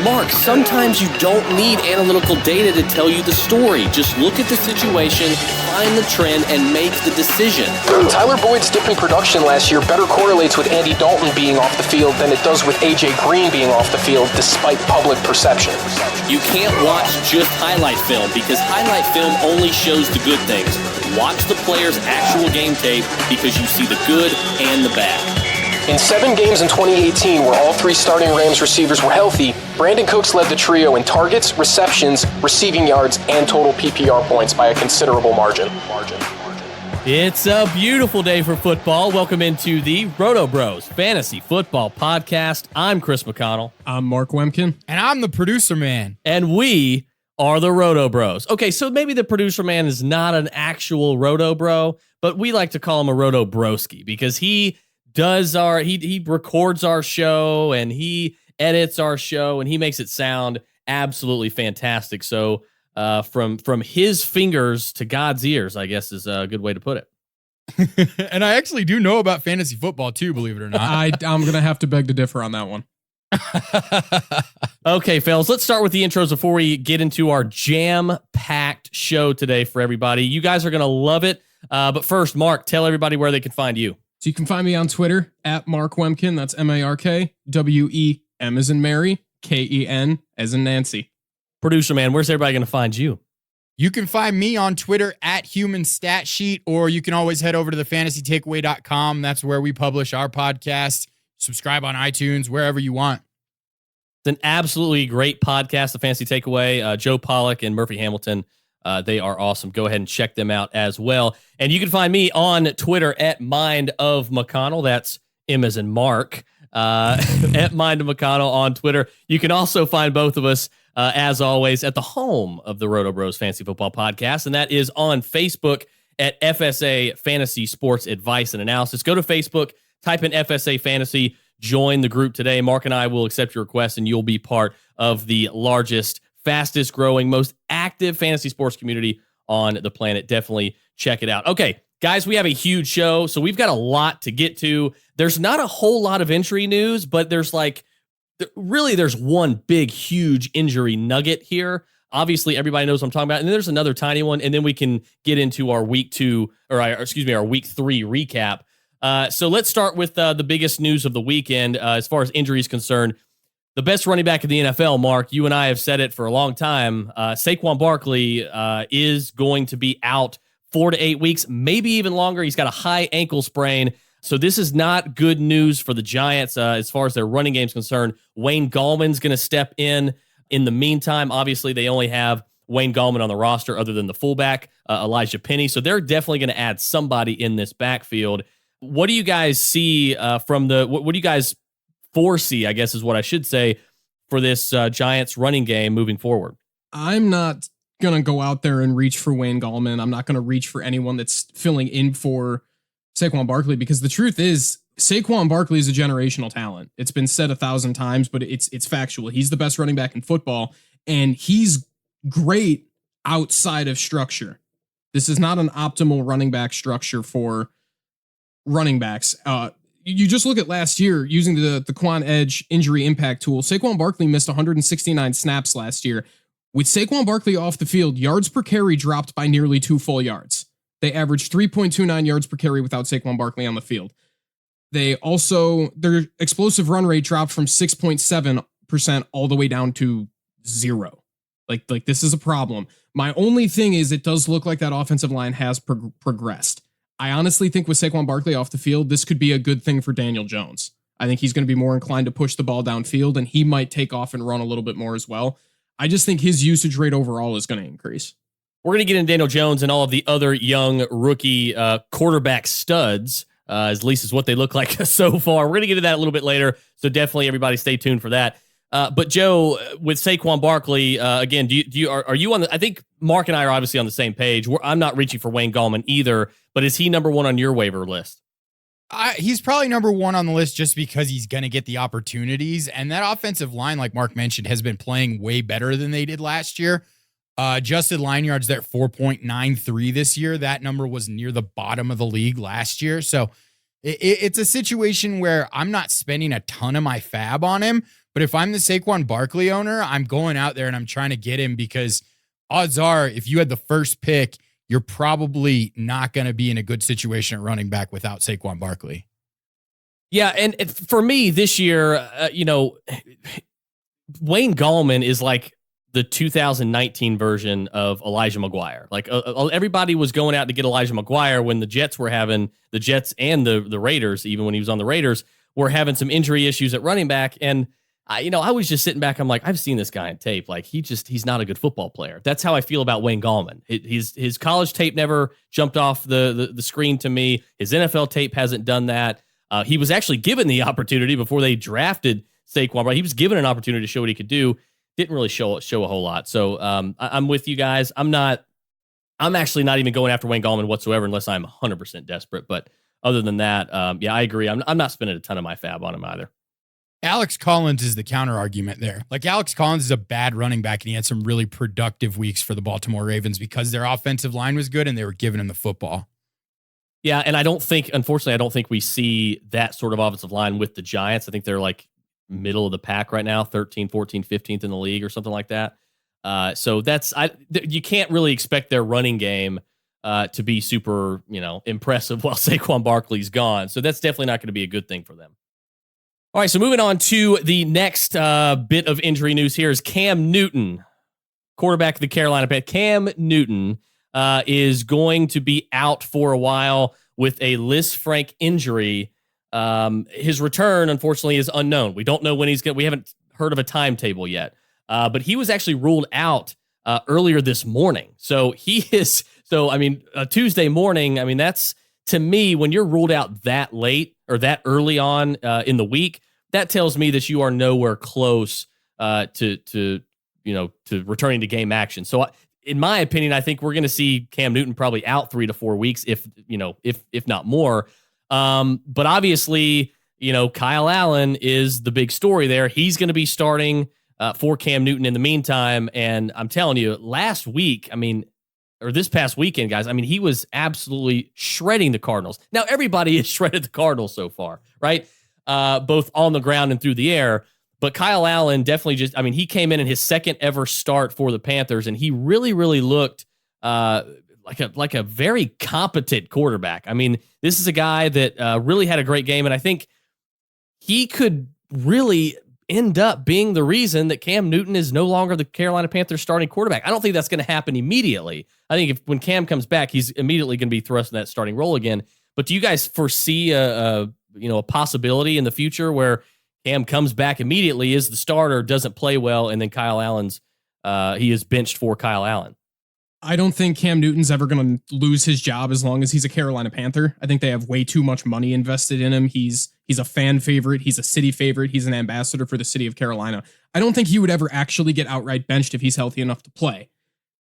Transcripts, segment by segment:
Mark, sometimes you don't need analytical data to tell you the story. Just look at the situation, find the trend, and make the decision. Tyler Boyd's dip in production last year better correlates with Andy Dalton being off the field than it does with A.J. Green being off the field, despite public perception. You can't watch just highlight film because highlight film only shows the good things. Watch the player's actual game tape because you see the good and the bad. In 7 games in 2018, where all 3 starting Rams receivers were healthy, Brandon Cooks led the trio in targets, receptions, receiving yards, and total PPR points by a considerable margin. It's a beautiful day for football. Welcome into the RotoBros Fantasy Football Podcast. I'm Chris McConnell. I'm Mark Wemken. And I'm the producer man. And we are the RotoBros. Okay, so maybe the producer man is not an actual RotoBro, but we like to call him a RotoBroski because he does he records our show and he edits our show and he makes it sound absolutely fantastic. So from his fingers to God's ears, I guess is a good way to put it. And I actually do know about fantasy football too, believe it or not. I'm going to have to beg to differ on that one. Okay, fellas, let's start with the intros before we get into our jam-packed show today for everybody. You guys are going to love it. But first, Mark, tell everybody where they can find you. So you can find me on Twitter at Mark Wemken. That's MarkWem as in Mary, Ken as in Nancy. Producer man, where's everybody going to find you? You can find me on Twitter at HumanStatSheet, or you can always head over to thefantasytakeaway.com. That's where we publish our podcast. Subscribe on iTunes, wherever you want. It's an absolutely great podcast, The Fantasy Takeaway. Joe Pollack and Murphy Hamilton, they are awesome. Go ahead and check them out as well. And you can find me on Twitter at Mind of McConnell. That's M as in Mark. At Mind of McConnell on Twitter. You can also find both of us, as always, at the home of the RotoBros Fantasy Football Podcast, and that is on Facebook at FSA Fantasy Sports Advice and Analysis. Go to Facebook, type in FSA Fantasy, join the group today. Mark and I will accept your request, and you'll be part of the largest, fastest growing, most active fantasy sports community on the planet. Definitely check it out. Okay, guys, we have a huge show, so we've got a lot to get to. There's not a whole lot of injury news, but there's one big, huge injury nugget here. Obviously, everybody knows what I'm talking about. And then there's another tiny one, and then we can get into our our week 3 recap. So let's start with the biggest news of the weekend as far as injury is concerned. The best running back in the NFL, Mark, you and I have said it for a long time. Saquon Barkley is going to be out 4 to 8 weeks, maybe even longer. He's got a high ankle sprain. So this is not good news for the Giants as far as their running game is concerned. Wayne Gallman's going to step in. In the meantime, obviously, they only have Wayne Gallman on the roster other than the fullback, Elijah Penny. So they're definitely going to add somebody in this backfield. What do you guys see what do you guys foresee, I guess is what I should say, for this Giants running game moving forward? I'm not going to go out there and reach for Wayne Gallman. I'm not going to reach for anyone that's filling in for Saquon Barkley, because the truth is Saquon Barkley is a generational talent. It's been said 1,000 times, but it's factual. He's the best running back in football, and he's great outside of structure. This is not an optimal running back structure for running backs. You just look at last year using the Quan Edge injury impact tool. Saquon Barkley missed 169 snaps last year. With Saquon Barkley off the field, yards per carry dropped by nearly 2 full yards. They averaged 3.29 yards per carry without Saquon Barkley on the field. Their explosive run rate dropped from 6.7% all the way down to 0. Like this is a problem. My only thing is it does look like that offensive line has progressed. I honestly think with Saquon Barkley off the field, this could be a good thing for Daniel Jones. I think he's going to be more inclined to push the ball downfield, and he might take off and run a little bit more as well. I just think his usage rate overall is going to increase. We're going to get into Daniel Jones and all of the other young rookie quarterback studs, at least is what they look like so far. We're going to get to that a little bit later, so definitely everybody stay tuned for that. But Joe, with Saquon Barkley, again, are you on I think Mark and I are obviously on the same page. I'm not reaching for Wayne Gallman either, but is he number one on your waiver list? He's probably number one on the list just because he's going to get the opportunities. And that offensive line, like Mark mentioned, has been playing way better than they did last year. Adjusted line yards, they're at 4.93 this year. That number was near the bottom of the league last year. So it's a situation where I'm not spending a ton of my fab on him, But if I'm the Saquon Barkley owner, I'm going out there and I'm trying to get him because odds are if you had the first pick, you're probably not going to be in a good situation at running back without Saquon Barkley. Yeah, and for me this year, Wayne Gallman is like the 2019 version of Elijah McGuire. Like everybody was going out to get Elijah McGuire when the Jets and the Raiders, even when he was on the Raiders, were having some injury issues at running back. And I was just sitting back. I'm like, I've seen this guy on tape. Like he's not a good football player. That's how I feel about Wayne Gallman. His college tape never jumped off the screen to me. His NFL tape hasn't done that. He was actually given the opportunity before they drafted Saquon, but he was given an opportunity to show what he could do. Didn't really show a whole lot. So I'm with you guys. I'm actually not even going after Wayne Gallman whatsoever unless I'm 100% desperate. But other than that, I agree. I'm not spending a ton of my fab on him either. Alex Collins is the counter argument there. Like Alex Collins is a bad running back, and he had some really productive weeks for the Baltimore Ravens because their offensive line was good and they were giving him the football. Yeah, and unfortunately, I don't think we see that sort of offensive line with the Giants. I think they're like middle of the pack right now, 13, 14, 15th in the league or something like that. So you can't really expect their running game to be super, impressive while Saquon Barkley's gone. So that's definitely not going to be a good thing for them. All right, so moving on to the next bit of injury news here is Cam Newton, quarterback of the Carolina Panthers. Cam Newton is going to be out for a while with a Lisfranc injury. His return, unfortunately, is unknown. We don't know when we haven't heard of a timetable yet. But he was actually ruled out earlier this morning. So a Tuesday morning, that's, to me, when you're ruled out that late or that early on in the week, that tells me that you are nowhere close to returning to game action. So in my opinion, I think we're going to see Cam Newton probably out 3 to 4 weeks, if not more. But obviously, Kyle Allen is the big story there. He's going to be starting for Cam Newton in the meantime. And I'm telling you, this past weekend, guys, he was absolutely shredding the Cardinals. Now, everybody has shredded the Cardinals so far, right? Both on the ground and through the air. But Kyle Allen definitely he came in his second ever start for the Panthers, and he really, really looked like a very competent quarterback. This is a guy that really had a great game, and I think he could really end up being the reason that Cam Newton is no longer the Carolina Panthers starting quarterback. I don't think that's going to happen immediately. I think when Cam comes back, he's immediately going to be thrust in that starting role again. But do you guys foresee a possibility in the future where Cam comes back immediately, is the starter, doesn't play well, and then Kyle Allen's he is benched for Kyle Allen? I don't think Cam Newton's ever going to lose his job as long as he's a Carolina Panther. I think they have way too much money invested in him. He's a fan favorite. He's a city favorite. He's an ambassador for the city of Carolina. I don't think he would ever actually get outright benched if he's healthy enough to play.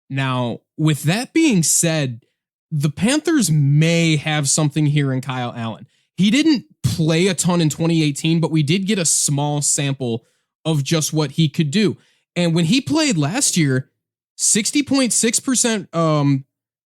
Now, with that being said, the Panthers may have something here in Kyle Allen. He didn't play a ton in 2018, but we did get a small sample of just what he could do. And when he played last year, 60.6%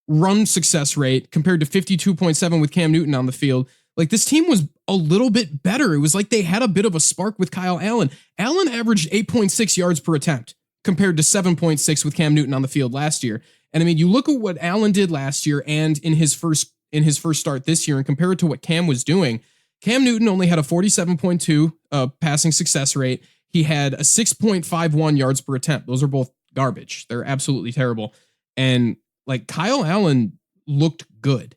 run success rate compared to 52.7 with Cam Newton on the field. Like, this team was a little bit better. It was like they had a bit of a spark with Kyle Allen. Allen averaged 8.6 yards per attempt compared to 7.6 with Cam Newton on the field last year. And you look at what Allen did last year and in his first start this year and compare it to what Cam was doing. Cam Newton only had a 47.2 passing success rate. He had a 6.51 yards per attempt. Those are both garbage. They're absolutely terrible. And Kyle Allen looked good.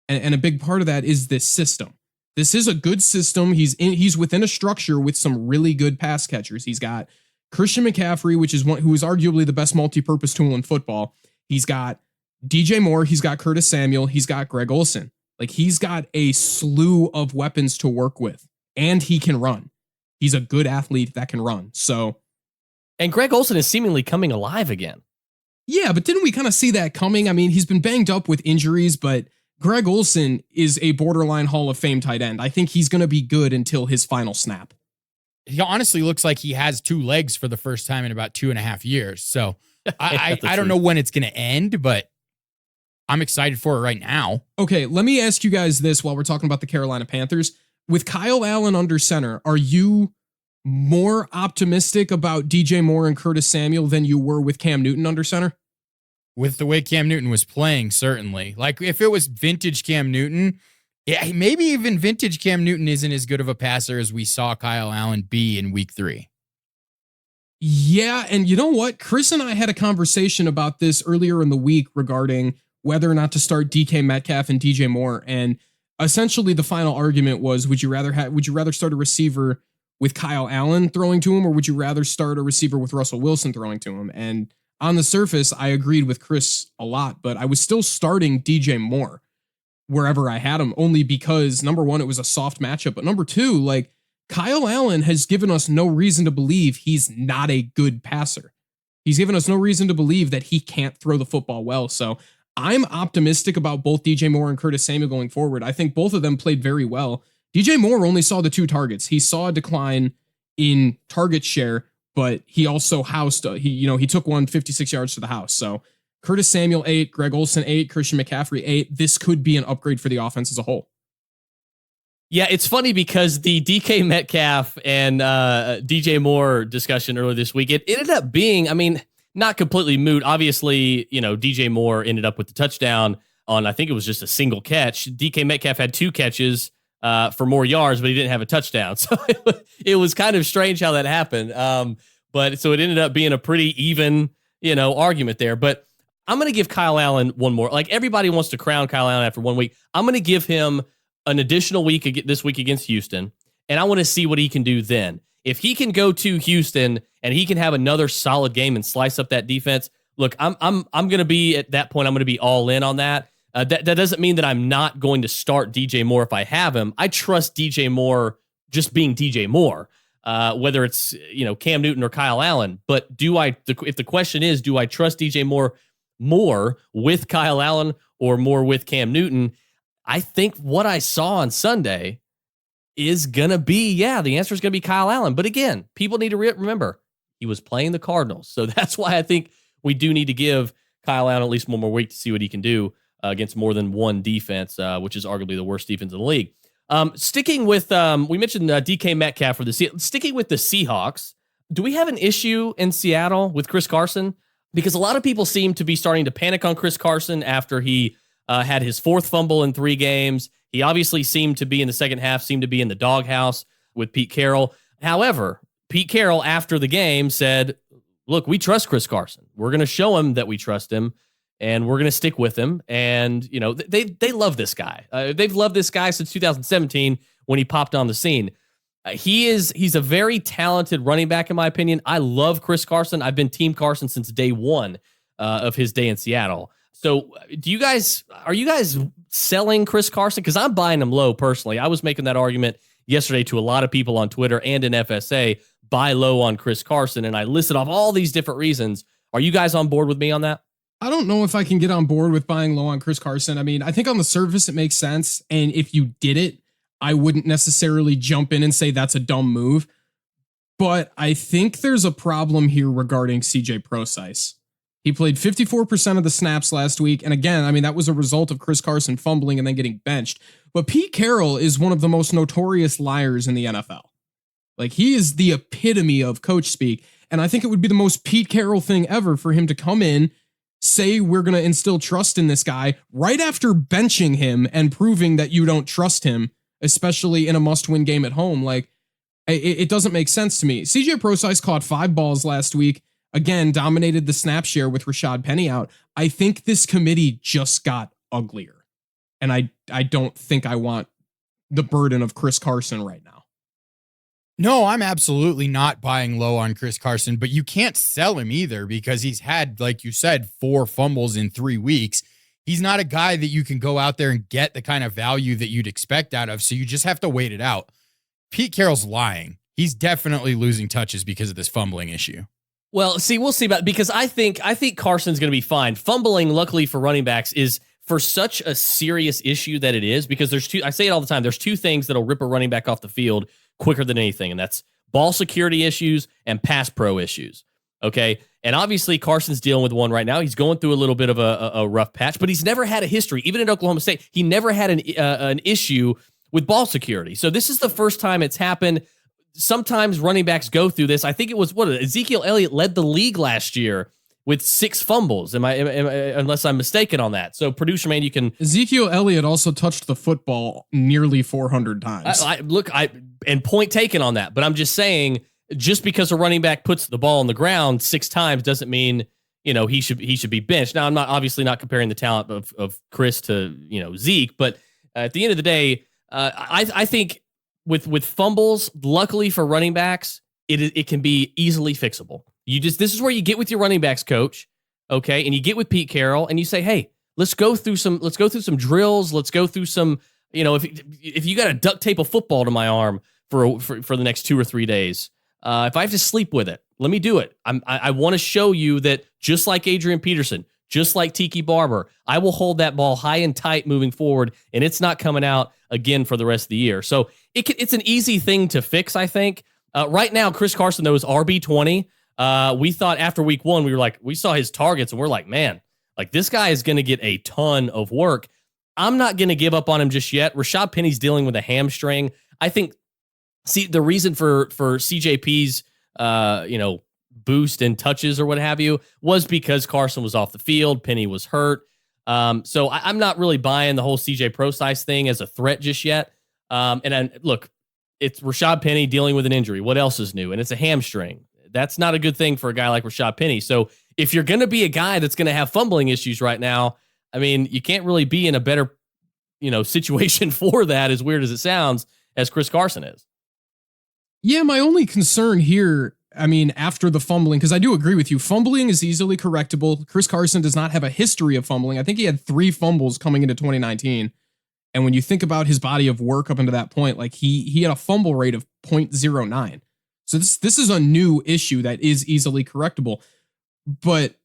And a big part of that is this system. This is a good system. He's within a structure with some really good pass catchers. He's got Christian McCaffrey, who is arguably the best multi-purpose tool in football. He's got DJ Moore. He's got Curtis Samuel. He's got Greg Olsen. He's got a slew of weapons to work with, and he can run. He's a good athlete that can run. And Greg Olsen is seemingly coming alive again. Yeah, but didn't we kind of see that coming? He's been banged up with injuries, but Greg Olsen is a borderline Hall of Fame tight end. I think he's going to be good until his final snap. He honestly looks like he has 2 legs for the first time in about 2.5 years. So I don't know when it's going to end, but I'm excited for it right now. Okay, let me ask you guys this while we're talking about the Carolina Panthers. With Kyle Allen under center, are you more optimistic about DJ Moore and Curtis Samuel than you were with Cam Newton under center? With the way Cam Newton was playing, certainly. Like if it was vintage Cam Newton, yeah, maybe even vintage Cam Newton isn't as good of a passer as we saw Kyle Allen be in week 3. Yeah, and you know what? Chris and I had a conversation about this earlier in the week regarding whether or not to start DK Metcalf and DJ Moore, and essentially the final argument was: would you rather start a receiver with Kyle Allen throwing to him, or would you rather start a receiver with Russell Wilson throwing to him? And on the surface, I agreed with Chris a lot, but I was still starting DJ Moore wherever I had him, only because number one, it was a soft matchup, but number two, like, Kyle Allen has given us no reason to believe he's not a good passer. He's given us no reason to believe that he can't throw the football well. So I'm optimistic about both DJ Moore and Curtis Samuel going forward. I think both of them played very well. DJ Moore only saw the 2 targets. He saw a decline in target share, but he also he took one 56 yards to the house. So Curtis Samuel 8, Greg Olsen 8, Christian McCaffrey 8. This could be an upgrade for the offense as a whole. Yeah, it's funny because the DK Metcalf and DJ Moore discussion earlier this week, it ended up being, I mean, not completely moot. Obviously, DJ Moore ended up with the touchdown on, I think it was just a single catch. DK Metcalf had 2 catches for more yards, but he didn't have a touchdown. So it was kind of strange how that happened. But so it ended up being a pretty even, argument there. But I'm going to give Kyle Allen one more. Like, everybody wants to crown Kyle Allen after 1 week. I'm going to give him an additional week this week against Houston, and I want to see what he can do then. If he can go to Houston and he can have another solid game and slice up that defense, look, I'm going to be at that point. I'm going to be all in on that. That doesn't mean that I'm not going to start DJ Moore if I have him. I trust DJ Moore just being DJ Moore, whether it's Cam Newton or Kyle Allen. But if the question is, do I trust DJ Moore more with Kyle Allen or more with Cam Newton? I think what I saw on Sunday is going to be, the answer is going to be Kyle Allen. But again, people need to remember he was playing the Cardinals. So that's why I think we do need to give Kyle Allen at least one more week to see what he can do against more than one defense, which is arguably the worst defense in the league. Sticking with, we mentioned DK Metcalf for sticking with the Seahawks. Do we have an issue in Seattle with Chris Carson? Because a lot of people seem to be starting to panic on Chris Carson after he had his 4th fumble in 3 games. He obviously seemed to be in the second half, seemed to be in the doghouse with Pete Carroll. However, Pete Carroll after the game said, look, we trust Chris Carson. We're going to show him that we trust him, and we're going to stick with him. And, they love this guy. They've loved this guy since 2017 when he popped on the scene. He's a very talented running back, in my opinion. I love Chris Carson. I've been Team Carson since day 1 of his day in Seattle. So are you guys selling Chris Carson? Because I'm buying him low personally. I was making that argument yesterday to a lot of people on Twitter and in FSA, buy low on Chris Carson. And I listed off all these different reasons. Are you guys on board with me on that? I don't know if I can get on board with buying low on Chris Carson. I mean, I think on the surface it makes sense. And if you did it, I wouldn't necessarily jump in and say that's a dumb move. But I think there's a problem here regarding CJ Procise. He played 54% of the snaps last week. And again, I mean, that was a result of Chris Carson fumbling and then getting benched. But Pete Carroll is one of the most notorious liars in the NFL. Like, he is the epitome of coach speak. And I think it would be the most Pete Carroll thing ever for him to come in, say we're going to instill trust in this guy right after benching him and proving that you don't trust him, especially in a must-win game at home. Like, it doesn't make sense to me. CJ Procise caught 5 balls last week. Again, dominated the snap share with Rashaad Penny out. I think this committee just got uglier. And I don't think I want the burden of Chris Carson right now. No, I'm absolutely not buying low on Chris Carson, but you can't sell him either because he's had, like you said, 4 fumbles in 3 weeks. He's not a guy that you can go out there and get the kind of value that you'd expect out of, so you just have to wait it out. Pete Carroll's lying. He's definitely losing touches because of this fumbling issue. Well, see, we'll see about, because I think Carson's going to be fine. Fumbling, luckily for running backs, is for such a serious issue that it is, because I say it all the time, there's 2 things that'll rip a running back off the field quicker than anything, and that's ball security issues and pass pro issues. Okay. And obviously Carson's dealing with one right now. He's going through a little bit of a rough patch, but he's never had a history. Even at Oklahoma State, he never had an issue with ball security. So this is the first time it's happened. sometimes running backs go through this. I think it was Ezekiel Elliott led the league last year with 6 fumbles. Am I unless I'm mistaken on that? So producer man, you can. Ezekiel Elliott also touched the football nearly 400 times. And point taken on that. But I'm just saying, just because a running back puts the ball on the ground 6 times doesn't mean he should be benched. Now I'm obviously not comparing the talent of Chris to Zeke, but at the end of the day, I think with fumbles, luckily for running backs, it can be easily fixable. This is where you get with your running backs coach, okay, and you get with Pete Carroll and you say, hey, let's go through some drills. Let's go through some, if you got to duct tape a football to my arm for the next 2 or 3 days, if I have to sleep with it, let me do it. I want to show you that just like Adrian Peterson, just like Tiki Barber, I will hold that ball high and tight moving forward, and it's not coming out again for the rest of the year. So it's an easy thing to fix, I think. Right now, Chris Carson, though, is RB20. We thought after week 1, we saw his targets, and we're like, man, this guy is going to get a ton of work. I'm not going to give up on him just yet. Rashaad Penny's dealing with a hamstring. I think, the reason for CJP's, boost in touches or what have you was because Carson was off the field. Penny was hurt. So I'm not really buying the whole CJ Procise thing as a threat just yet. Look, it's Rashaad Penny dealing with an injury. What else is new? And it's a hamstring. That's not a good thing for a guy like Rashaad Penny. So if you're going to be a guy that's going to have fumbling issues right now, I mean, you can't really be in a better, situation for that, as weird as it sounds, as Chris Carson is. Yeah, my only concern here, after the fumbling, because I do agree with you, fumbling is easily correctable. Chris Carson does not have a history of fumbling. I think he had 3 fumbles coming into 2019. And when you think about his body of work up until that point, he had a fumble rate of 0.09. So this is a new issue that is easily correctable. But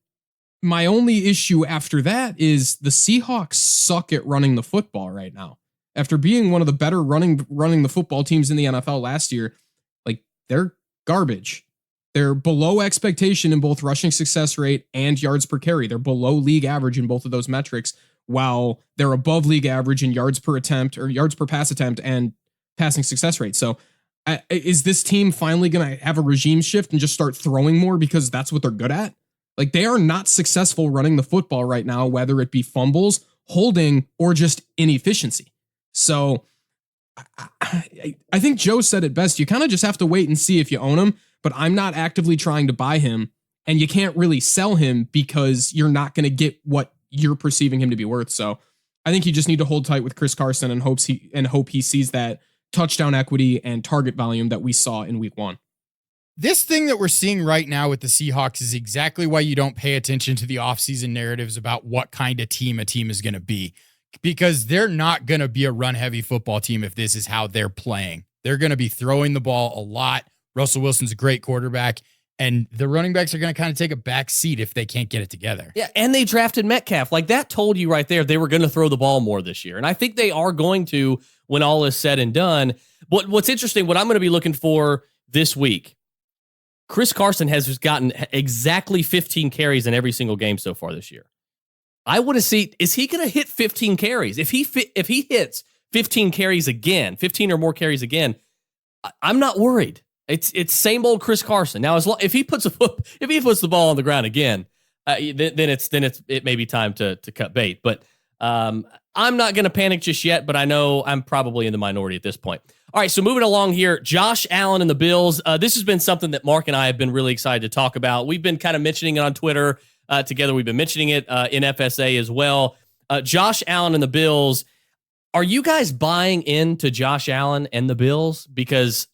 my only issue after that is the Seahawks suck at running the football right now. After being one of the better running the football teams in the NFL last year, they're garbage. They're below expectation in both rushing success rate and yards per carry. They're below league average in both of those metrics, while they're above league average in yards per attempt or yards per pass attempt and passing success rate. So is this team finally going to have a regime shift and just start throwing more because that's what they're good at? They are not successful running the football right now, whether it be fumbles, holding, or just inefficiency. So I think Joe said it best. You kind of just have to wait and see if you own him, but I'm not actively trying to buy him, and you can't really sell him because you're not going to get what you're perceiving him to be worth. So I think you just need to hold tight with Chris Carson and hope he sees that touchdown equity and target volume that we saw in week 1. This thing that we're seeing right now with the Seahawks is exactly why you don't pay attention to the offseason narratives about what kind of team a team is going to be. Because they're not going to be a run-heavy football team if this is how they're playing. They're going to be throwing the ball a lot. Russell Wilson's a great quarterback, and the running backs are going to kind of take a back seat if they can't get it together. Yeah, and they drafted Metcalf. That told you right there they were going to throw the ball more this year, and I think they are going to when all is said and done. But what's interesting, what I'm going to be looking for this week, Chris Carson has gotten exactly 15 carries in every single game so far this year. I want to see, is he going to hit 15 carries? If he hits 15 carries again, 15 or more carries again, I'm not worried. It's same old Chris Carson. Now, if he puts the ball on the ground again, then it may be time to cut bait. But I'm not going to panic just yet. But I know I'm probably in the minority at this point. All right, so moving along here, Josh Allen and the Bills. This has been something that Mark and I have been really excited to talk about. We've been kind of mentioning it on Twitter. Together, we've been mentioning it in FSA as well. Josh Allen and the Bills. Are you guys buying into Josh Allen and the Bills? Because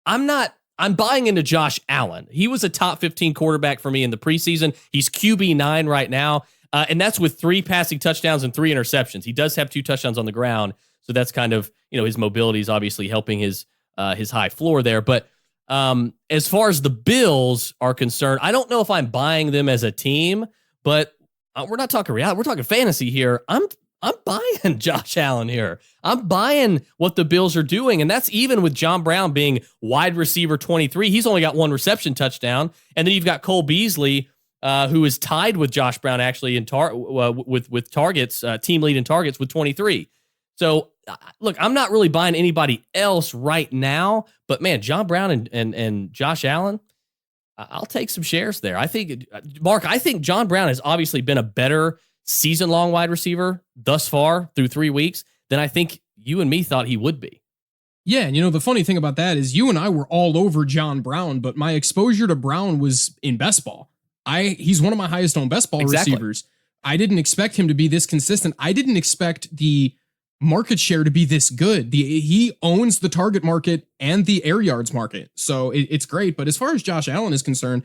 I'm not. I'm buying into Josh Allen. He was a top 15 quarterback for me in the preseason. He's QB9 right now, and that's with 3 passing touchdowns and 3 interceptions. He does have 2 touchdowns on the ground, so that's kind of, his mobility is obviously helping his high floor there. But as far as the Bills are concerned, I don't know if I'm buying them as a team, but we're not talking reality. We're talking fantasy here. I'm buying Josh Allen here. I'm buying what the Bills are doing, and that's even with John Brown being wide receiver 23. He's only got 1 reception touchdown, and then you've got Cole Beasley, who is tied with Josh Brown actually in with targets, team lead in targets with 23. So, look, I'm not really buying anybody else right now, but man, John Brown and Josh Allen, I'll take some shares there. I think, Mark, John Brown has obviously been a better season-long wide receiver thus far through 3 weeks than I think you and me thought he would be. Yeah, and the funny thing about that is you and I were all over John Brown, but my exposure to Brown was in best ball. He's one of my highest owned best ball receivers. I didn't expect him to be this consistent. I didn't expect the market share to be this good. He owns the target market and the air yards market. So it's great. But as far as Josh Allen is concerned,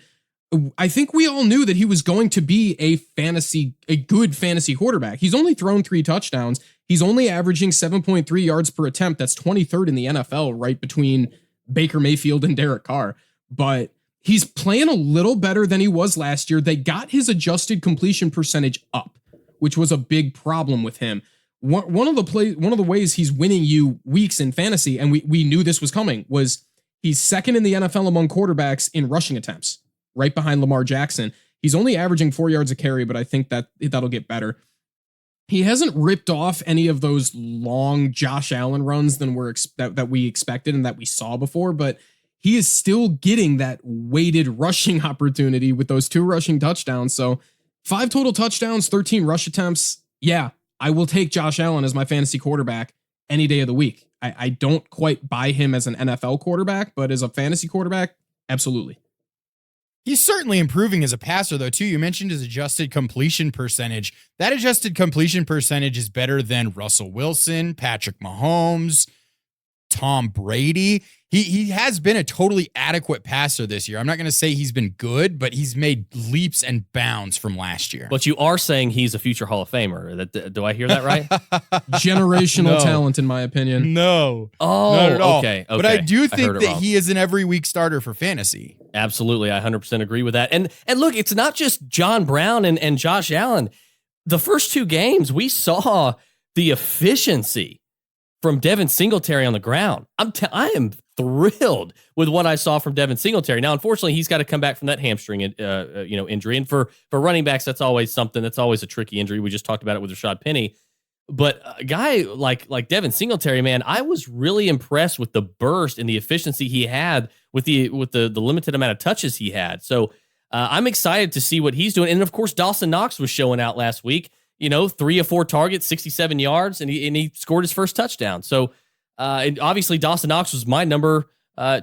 I think we all knew that he was going to be a good fantasy quarterback. He's only thrown 3 touchdowns. He's only averaging 7.3 yards per attempt. That's 23rd in the NFL, right between Baker Mayfield and Derek Carr. But he's playing a little better than he was last year. They got his adjusted completion percentage up, which was a big problem with him. One of the ways he's winning you weeks in fantasy, and we knew this was coming, was he's second in the NFL among quarterbacks in rushing attempts, right behind Lamar Jackson. He's only averaging 4 yards a carry, but I think that'll get better. He hasn't ripped off any of those long Josh Allen runs that we expected and that we saw before, but he is still getting that weighted rushing opportunity with those 2 rushing touchdowns. So 5 total touchdowns, 13 rush attempts. Yeah, I will take Josh Allen as my fantasy quarterback any day of the week. I don't quite buy him as an NFL quarterback, but as a fantasy quarterback, absolutely. He's certainly improving as a passer, though, too. You mentioned his adjusted completion percentage. That adjusted completion percentage is better than Russell Wilson, Patrick Mahomes, Tom Brady. He has been a totally adequate passer this year. I'm not going to say he's been good, but he's made leaps and bounds from last year. But you are saying he's a future Hall of Famer. Do I hear that right? Generational talent, in my opinion. No. Oh, not at all. Okay. But I do think that he is an every week starter for fantasy. Absolutely. I 100% agree with that. And look, it's not just John Brown and Josh Allen. The first 2 games, we saw the efficiency from Devin Singletary on the ground. I am thrilled with what I saw from Devin Singletary. Now, unfortunately, he's got to come back from that hamstring injury. And for running backs, that's always something. That's always a tricky injury. We just talked about it with Rashaad Penny. But a guy like Devin Singletary, man, I was really impressed with the burst and the efficiency he had with the limited amount of touches he had. So I'm excited to see what he's doing. And of course, Dawson Knox was showing out last week. 3 of 4 targets, 67 yards, and he scored his first touchdown. So and obviously Dawson Knox was my number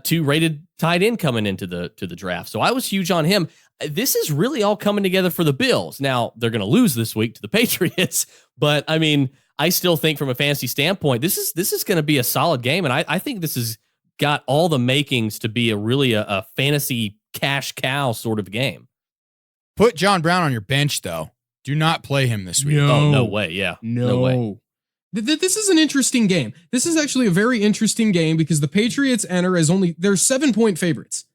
2 rated tight end coming into the draft. So I was huge on him. This is really all coming together for the Bills. Now, they're going to lose this week to the Patriots, but I mean, I still think from a fantasy standpoint, this is going to be a solid game, and I think this has got all the makings to be a fantasy cash cow sort of game. Put John Brown on your bench, though. Do not play him this week. No way. Yeah. No way. This is an interesting game. This is actually a very interesting game because the Patriots enter as they're 7-point favorites.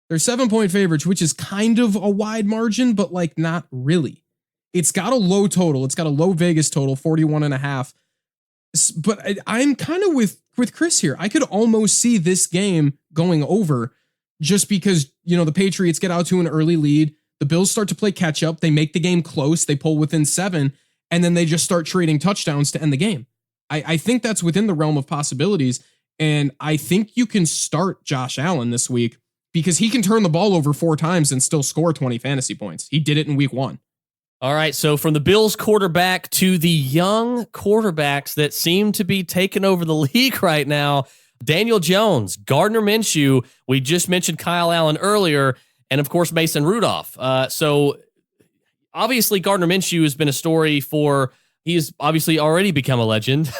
They're 7-point favorites, which is kind of a wide margin, but like not really. It's got a low total. It's got a low Vegas total, 41.5. But I'm kind of with Chris here. I could almost see this game going over just because, the Patriots get out to an early lead. The Bills start to play catch up. They make the game close. They pull within 7, and then they just start trading touchdowns to end the game. I think that's within the realm of possibilities. And I think you can start Josh Allen this week because he can turn the ball over 4 times and still score 20 fantasy points. He did it in week 1. All right, so from the Bills quarterback to the young quarterbacks that seem to be taking over the league right now, Daniel Jones, Gardner Minshew, we just mentioned Kyle Allen earlier, and of course Mason Rudolph. So obviously Gardner Minshew has been a story he has obviously already become a legend,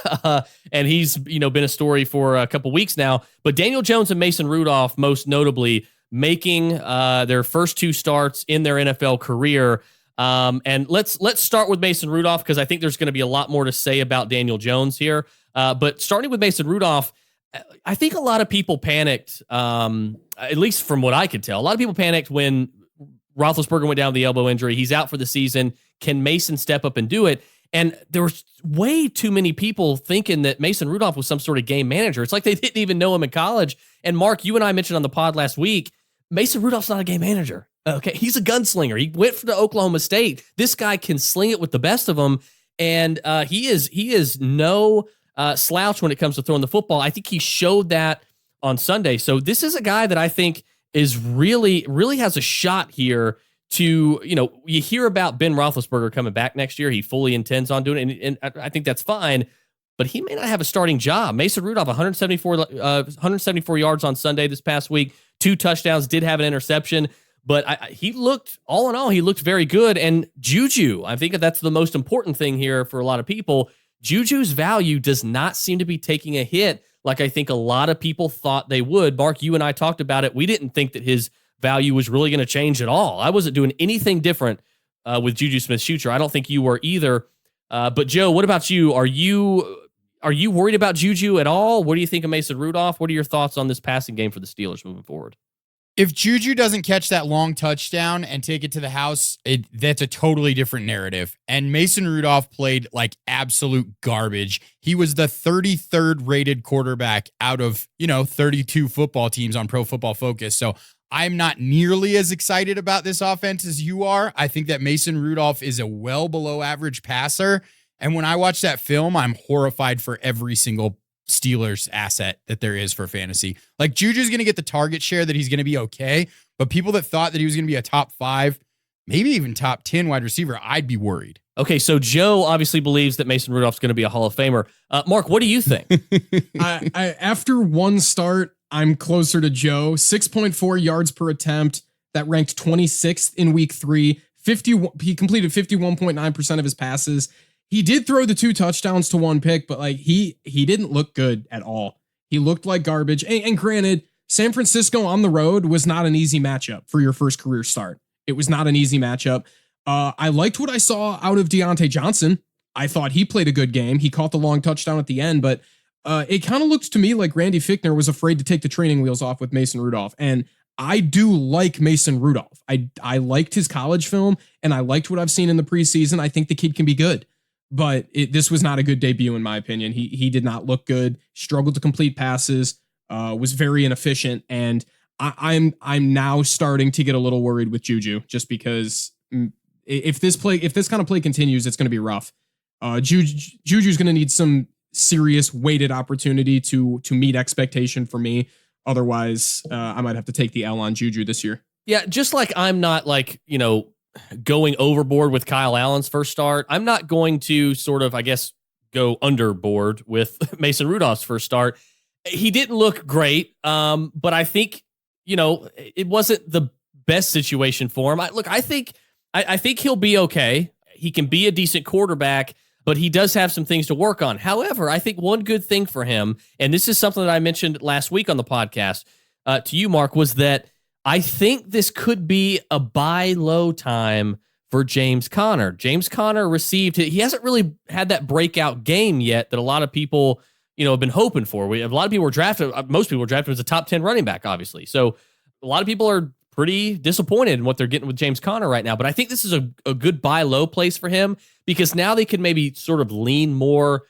and he's been a story for a couple weeks now. But Daniel Jones and Mason Rudolph, most notably, making their first 2 starts in their NFL career. And let's start with Mason Rudolph because I think there's going to be a lot more to say about Daniel Jones here. But starting with Mason Rudolph, I think a lot of people panicked, at least from what I could tell. A lot of people panicked when Roethlisberger went down with the elbow injury. He's out for the season. Can Mason step up and do it? And there were way too many people thinking that Mason Rudolph was some sort of game manager. It's like they didn't even know him in college. And Mark, you and I mentioned on the pod last week, Mason Rudolph's not a game manager. Okay, he's a gunslinger. He went for the Oklahoma State. This guy can sling it with the best of them, and he is no slouch when it comes to throwing the football. I think he showed that on Sunday. So this is a guy that I think is really has a shot here to, you hear about Ben Roethlisberger coming back next year. He fully intends on doing it, and I think that's fine, but he may not have a starting job. Mason Rudolph, 174 yards on Sunday this past week, 2 touchdowns, did have an interception, but he looked, all in all, he looked very good. And Juju, I think that's the most important thing here for a lot of people. Juju's value does not seem to be taking a hit like I think a lot of people thought they would. Mark, you and I talked about it. We didn't think that his value was really going to change at all. I wasn't doing anything different with Juju Smith-Schuster. I don't think you were either. But Joe, what about you? Are you worried about Juju at all? What do you think of Mason Rudolph? What are your thoughts on this passing game for the Steelers moving forward? If Juju doesn't catch that long touchdown and take it to the house, that's a totally different narrative. And Mason Rudolph played like absolute garbage. He was the 33rd rated quarterback out of, 32 football teams on Pro Football Focus. So I'm not nearly as excited about this offense as you are. I think that Mason Rudolph is a well below average passer. And when I watch that film, I'm horrified for every single Steelers asset that there is for fantasy. Like Juju's going to get the target share that he's going to be okay, but people that thought that he was going to be a top 5, maybe even top 10 wide receiver, I'd be worried. Okay, so Joe obviously believes that Mason Rudolph's going to be a Hall of Famer. Mark, what do you think? I after one start, I'm closer to Joe. 6.4 yards per attempt. That ranked 26th in week 3. He completed 51.9% of his passes. He did throw the 2 touchdowns to 1 pick, but like he didn't look good at all. He looked like garbage. And granted, San Francisco on the road was not an easy matchup for your first career start. It was not an easy matchup. I liked what I saw out of Deontay Johnson. I thought he played a good game. He caught the long touchdown at the end, but it kind of looks to me like Randy Fichtner was afraid to take the training wheels off with Mason Rudolph. And I do like Mason Rudolph. I liked his college film, and I liked what I've seen in the preseason. I think the kid can be good. But this was not a good debut, in my opinion. He did not look good, struggled to complete passes, was very inefficient. And I'm now starting to get a little worried with Juju, just because if this kind of play continues, it's going to be rough. Juju's going to need some serious weighted opportunity to meet expectation for me. Otherwise, I might have to take the L on Juju this year. Yeah, just like I'm not going overboard with Kyle Allen's first start, I'm not going to sort of, I guess, go underboard with Mason Rudolph's first start. He didn't look great, but I think, it wasn't the best situation for him. I think he'll be okay. He can be a decent quarterback, but he does have some things to work on. However, I think one good thing for him, and this is something that I mentioned last week on the podcast to you, Mark, was that I think this could be a buy low time for James Conner. James Conner he hasn't really had that breakout game yet that a lot of people, have been hoping for. A lot of people most people were drafted as a top 10 running back, obviously. So a lot of people are pretty disappointed in what they're getting with James Conner right now. But I think this is a good buy low place for him, because now they can maybe sort of lean more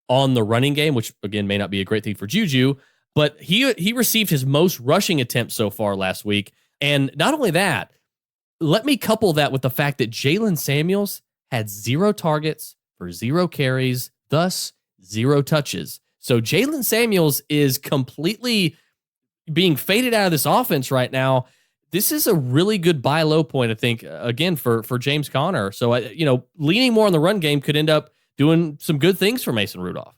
on the running game, which again may not be a great thing for Juju. But he received his most rushing attempts so far last week. And not only that, let me couple that with the fact that Jalen Samuels had 0 targets for 0 carries, thus 0 touches. So Jalen Samuels is completely being faded out of this offense right now. This is a really good buy low point, I think, again, for James Conner. So, leaning more on the run game could end up doing some good things for Mason Rudolph.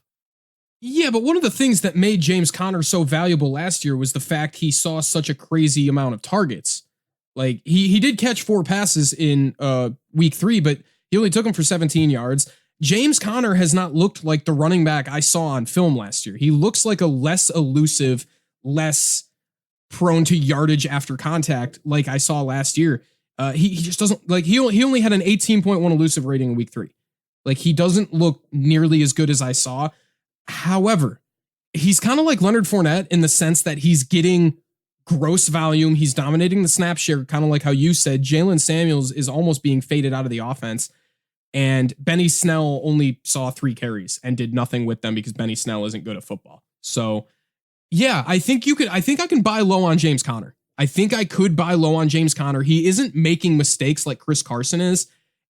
Yeah, but one of the things that made James Conner so valuable last year was the fact he saw such a crazy amount of targets. Like he did catch 4 passes in week 3, but he only took them for 17 yards. James Conner has not looked like the running back I saw on film last year. He looks like a less elusive, less prone to yardage after contact like I saw last year. He just doesn't he only had an 18.1 elusive rating in week 3. Like he doesn't look nearly as good as I saw. However, he's kind of like Leonard Fournette in the sense that he's getting gross volume. He's dominating the snap share, kind of like how you said. Jalen Samuels is almost being faded out of the offense. And Benny Snell only saw 3 carries and did nothing with them because Benny Snell isn't good at football. So, yeah, I think I can buy low on James Conner. I think I could buy low on James Conner. He isn't making mistakes like Chris Carson is.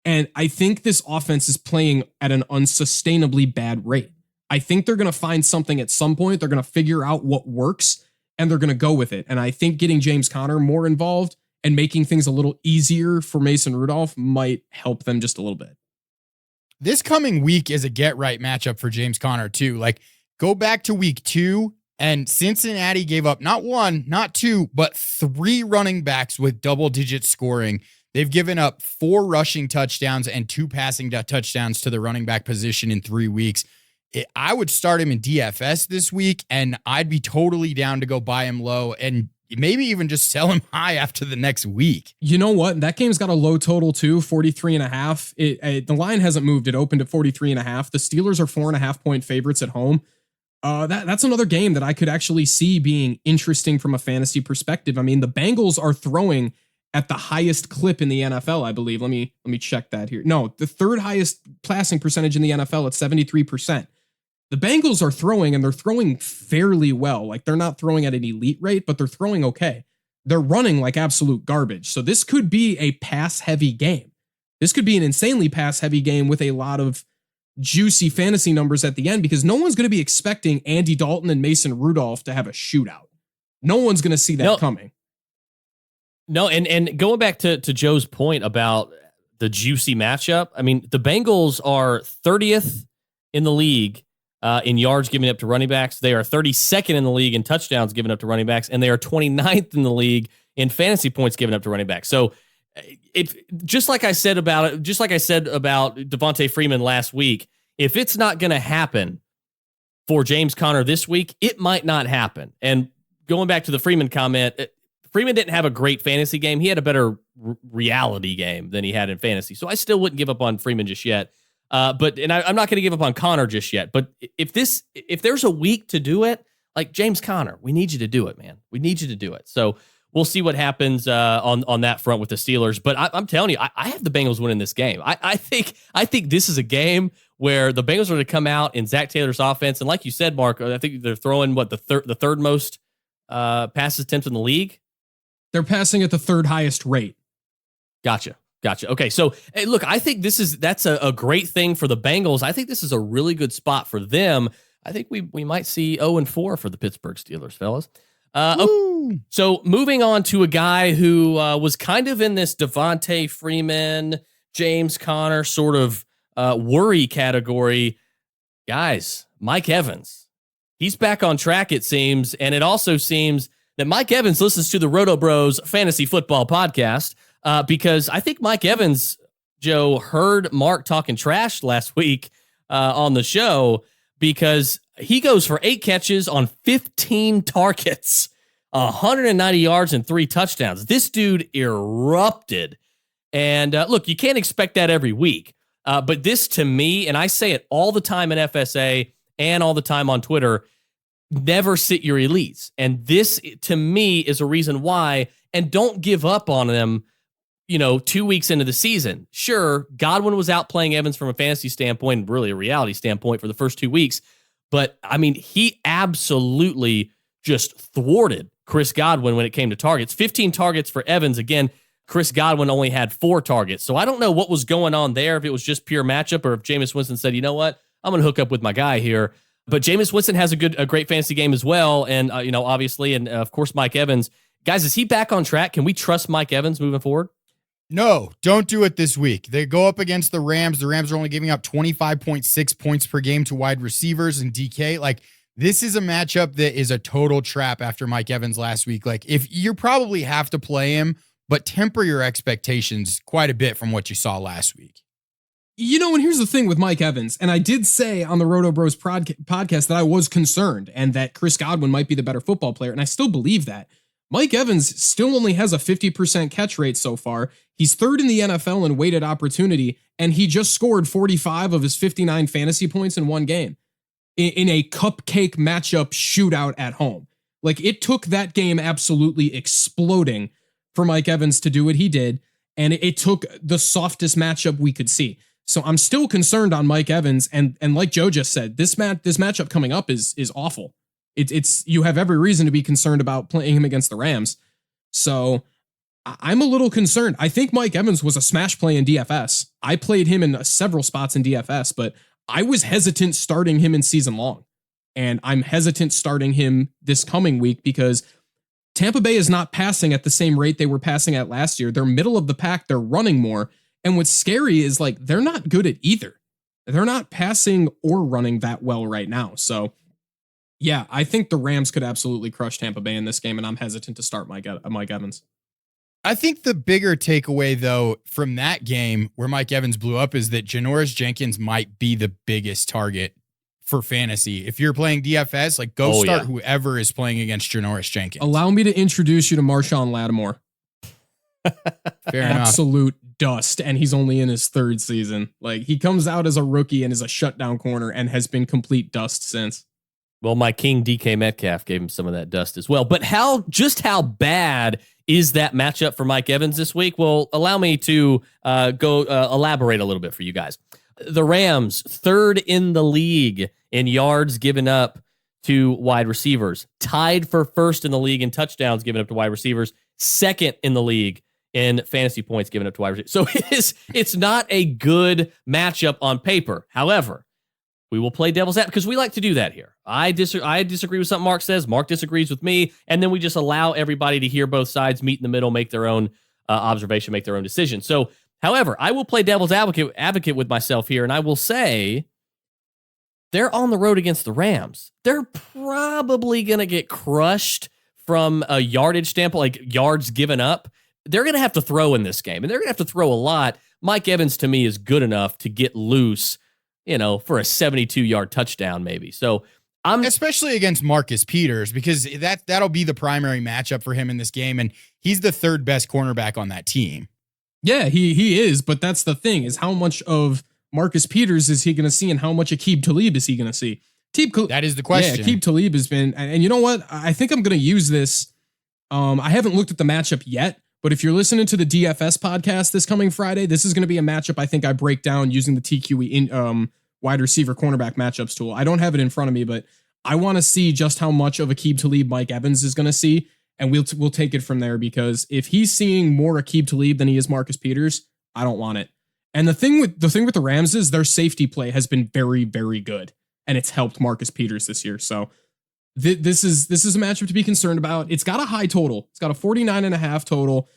And I think this offense is playing at an unsustainably bad rate. I think they're going to find something at some point. They're going to figure out what works and they're going to go with it. And I think getting James Conner more involved and making things a little easier for Mason Rudolph might help them just a little bit. This coming week is a get right matchup for James Conner too. Like, go back to week 2 and Cincinnati gave up not 1, not 2, but 3 running backs with double-digit scoring. They've given up 4 rushing touchdowns and 2 passing touchdowns to the running back position in 3 weeks. I would start him in DFS this week, and I'd be totally down to go buy him low and maybe even just sell him high after the next week. You know what? That game's got a low total too, 43.5. The line hasn't moved. It opened at 43.5. The Steelers are 4.5 point favorites at home. That's another game that I could actually see being interesting from a fantasy perspective. I mean, the Bengals are throwing at the highest clip in the NFL, I believe. Let me check that here. No, the third highest passing percentage in the NFL at 73%. The Bengals are throwing, and they're throwing fairly well. Like, they're not throwing at an elite rate, but they're throwing okay. They're running like absolute garbage. So this could be a pass-heavy game. This could be an insanely pass-heavy game with a lot of juicy fantasy numbers at the end, because no one's going to be expecting Andy Dalton and Mason Rudolph to have a shootout. No one's going to see that coming. No, and going back to Joe's point about the juicy matchup, I mean, the Bengals are 30th in the league in yards given up to running backs. They are 32nd in the league in touchdowns given up to running backs, and they are 29th in the league in fantasy points given up to running backs. So if just like I said about Devontae Freeman last week, if it's not going to happen for James Conner this week, it might not happen. And going back to the Freeman comment, Freeman didn't have a great fantasy game. He had a better reality game than he had in fantasy. So I still wouldn't give up on Freeman just yet. I'm not going to give up on Conner just yet. But if there's a week to do it, like James Conner, we need you to do it, man. We need you to do it. So we'll see what happens on that front with the Steelers. But I'm telling you, I have the Bengals winning this game. I think this is a game where the Bengals are going to come out in Zach Taylor's offense, and like you said, Mark, I think they're throwing the third most passes attempts in the league. They're passing at the third highest rate. Gotcha. Okay, so hey, look, I think that's a great thing for the Bengals. I think this is a really good spot for them. I think we might see 0-4 for the Pittsburgh Steelers, fellas. Okay, so moving on to a guy who was kind of in this Devontae Freeman, James Conner sort of worry category. Guys, Mike Evans. He's back on track, it seems, and it also seems that Mike Evans listens to the RotoBros Fantasy Football Podcast. Because I think Mike Evans, Joe, heard Mark talking trash last week on the show, because he goes for 8 catches on 15 targets, 190 yards and 3 touchdowns. This dude erupted. And look, you can't expect that every week. But this, to me, and I say it all the time in FSA and all the time on Twitter, never sit your elites. And this, to me, is a reason why. And don't give up on them 2 weeks into the season. Sure, Godwin was out playing Evans from a fantasy standpoint and really a reality standpoint for the first 2 weeks. But, I mean, he absolutely just thwarted Chris Godwin when it came to targets. 15 targets for Evans. Again, Chris Godwin only had 4 targets. So I don't know what was going on there, if it was just pure matchup or if Jameis Winston said, you know what, I'm going to hook up with my guy here. But Jameis Winston has a great fantasy game as well. And, obviously, and of course, Mike Evans. Guys, is he back on track? Can we trust Mike Evans moving forward? No, don't do it this week. They go up against the Rams. The Rams are only giving up 25.6 points per game to wide receivers and DK. Like, this is a matchup that is a total trap after Mike Evans last week. Like, if you probably have to play him, but temper your expectations quite a bit from what you saw last week. And here's the thing with Mike Evans, and I did say on the RotoBros podcast that I was concerned and that Chris Godwin might be the better football player, and I still believe that. Mike Evans still only has a 50% catch rate so far. He's third in the NFL in weighted opportunity, and he just scored 45 of his 59 fantasy points in one game in a cupcake matchup shootout at home. Like, it took that game absolutely exploding for Mike Evans to do what he did, and it took the softest matchup we could see. So I'm still concerned on Mike Evans, and like Joe just said, this matchup coming up is awful. It's you have every reason to be concerned about playing him against the Rams. So I'm a little concerned. I think Mike Evans was a smash play in DFS. I played him in several spots in DFS, but I was hesitant starting him in season long, and I'm hesitant starting him this coming week because Tampa Bay is not passing at the same rate they were passing at last year. They're middle of the pack. They're running more. And what's scary is like, they're not good at either. They're not passing or running that well right now. So yeah, I think the Rams could absolutely crush Tampa Bay in this game, and I'm hesitant to start Mike Evans. I think the bigger takeaway, though, from that game where Mike Evans blew up is that Janoris Jenkins might be the biggest target for fantasy. If you're playing DFS, like go start whoever is playing against Janoris Jenkins. Allow me to introduce you to Marshawn Lattimore. Fair enough. Absolute dust, and he's only in his third season. Like, he comes out as a rookie and is a shutdown corner and has been complete dust since. Well, my king DK Metcalf gave him some of that dust as well. But how bad is that matchup for Mike Evans this week? Well, allow me to go elaborate a little bit for you guys. The Rams, third in the league in yards given up to wide receivers, tied for first in the league in touchdowns given up to wide receivers, second in the league in fantasy points given up to wide receivers. So it's not a good matchup on paper. However, we will play devil's advocate because we like to do that here. I disagree with something Mark says. Mark disagrees with me. And then we just allow everybody to hear both sides, meet in the middle, make their own observation, make their own decision. So, however, I will play devil's advocate with myself here, and I will say they're on the road against the Rams. They're probably going to get crushed from a yardage standpoint, like yards given up. They're going to have to throw in this game, and they're going to have to throw a lot. Mike Evans, to me, is good enough to get loose, for a 72-yard touchdown maybe. So I'm especially against Marcus Peters, because that'll be the primary matchup for him in this game, and he's the third best cornerback on that team. Yeah, he is, but that's the thing, is how much of Marcus Peters is he going to see, and how much of Aqib Talib is he going to see? That is the question. Yeah, Aqib Talib has been, and you know what? I think I'm going to use this. I haven't looked at the matchup yet, but if you're listening to the DFS podcast this coming Friday, this is going to be a matchup I think I break down using the TQE wide receiver cornerback matchups tool. I don't have it in front of me, but I want to see just how much of Aqib Talib Mike Evans is going to see, and we'll take it from there, because if he's seeing more Aqib Talib than he is Marcus Peters, I don't want it. And the thing with the Rams is their safety play has been very, very good, and it's helped Marcus Peters this year. So this is a matchup to be concerned about. It's got a high total. It's got a 49.5 total.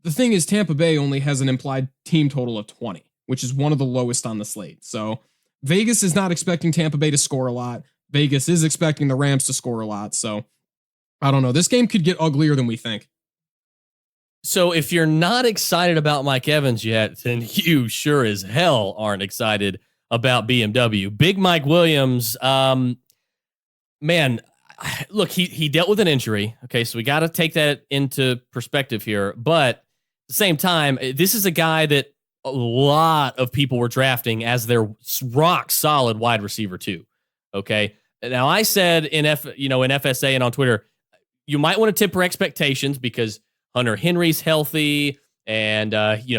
The thing is, Tampa Bay only has an implied team total of 20, which is one of the lowest on the slate. So Vegas is not expecting Tampa Bay to score a lot. Vegas is expecting the Rams to score a lot. So I don't know. This game could get uglier than we think. So if you're not excited about Mike Evans yet, then you sure as hell aren't excited about BMW. Big Mike Williams, man, look, he dealt with an injury. Okay, so we got to take that into perspective here. But at the same time, this is a guy that a lot of people were drafting as their rock solid wide receiver too. Okay. Now I said in FSA and on Twitter, you might want to temper expectations because Hunter Henry's healthy and,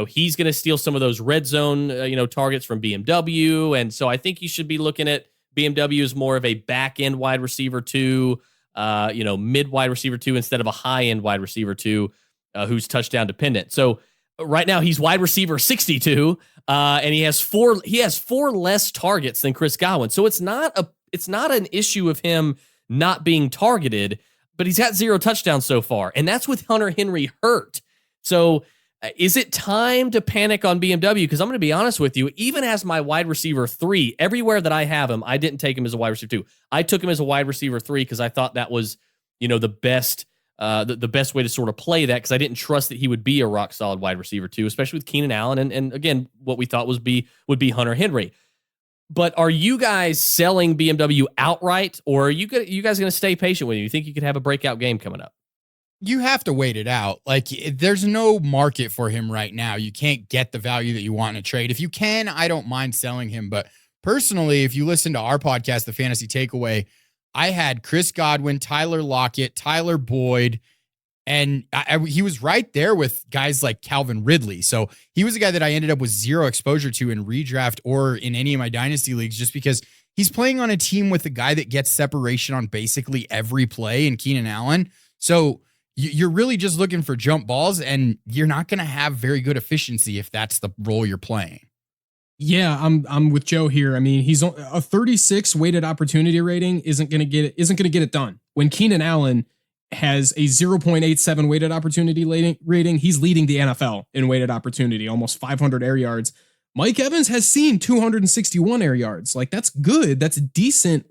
he's going to steal some of those red zone, targets from BMW. And so I think you should be looking at BMW as more of a back end wide receiver too, mid wide receiver too, instead of a high end wide receiver too, who's touchdown dependent. So right now he's wide receiver 62, and he has four less targets than Chris Godwin. So it's not an issue of him not being targeted, but he's got 0 touchdowns so far, and that's with Hunter Henry hurt. So is it time to panic on BMW? Because I'm going to be honest with you, even as my wide receiver 3, everywhere that I have him, I didn't take him as a wide receiver 2. I took him as a wide receiver 3 because I thought that was, the best. The best way to sort of play that, because I didn't trust that he would be a rock solid wide receiver too, especially with Keenan Allen and again what we thought would be Hunter Henry. But are you guys selling BMW outright, or are you guys going to stay patient with him? You think you could have a breakout game coming up? You have to wait it out. Like, there's no market for him right now. You can't get the value that you want in a trade. If you can, I don't mind selling him. But personally, if you listen to our podcast, The Fantasy Takeaway, I had Chris Godwin, Tyler Lockett, Tyler Boyd, and he was right there with guys like Calvin Ridley. So he was a guy that I ended up with 0 exposure to in redraft or in any of my dynasty leagues, just because he's playing on a team with a guy that gets separation on basically every play in Keenan Allen. So you're really just looking for jump balls, and you're not going to have very good efficiency if that's the role you're playing. Yeah, I'm with Joe here. I mean, he's a 36 weighted opportunity rating isn't going to get it done. When Keenan Allen has a 0.87 weighted opportunity rating, he's leading the NFL in weighted opportunity, almost 500 air yards. Mike Evans has seen 261 air yards. Like, that's good. That's decent.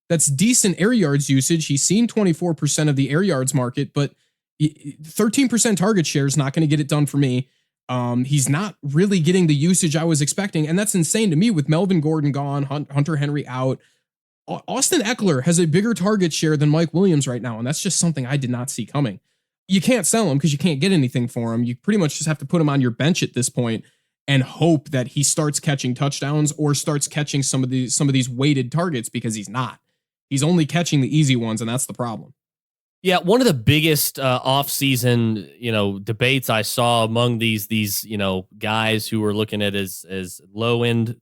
That's decent air yards usage. He's seen 24% of the air yards market, but 13% target share is not going to get it done for me. He's not really getting the usage I was expecting, and that's insane to me with Melvin Gordon gone, Hunter Henry out. Austin Eckler has a bigger target share than Mike Williams right now, and that's just something I did not see coming. You can't sell him because you can't get anything for him. You pretty much just have to put him on your bench at this point and hope that he starts catching touchdowns or starts catching some of these weighted targets, because he's not. He's only catching the easy ones, and that's the problem. Yeah, one of the biggest off-season, debates I saw among these guys who were looking at as low end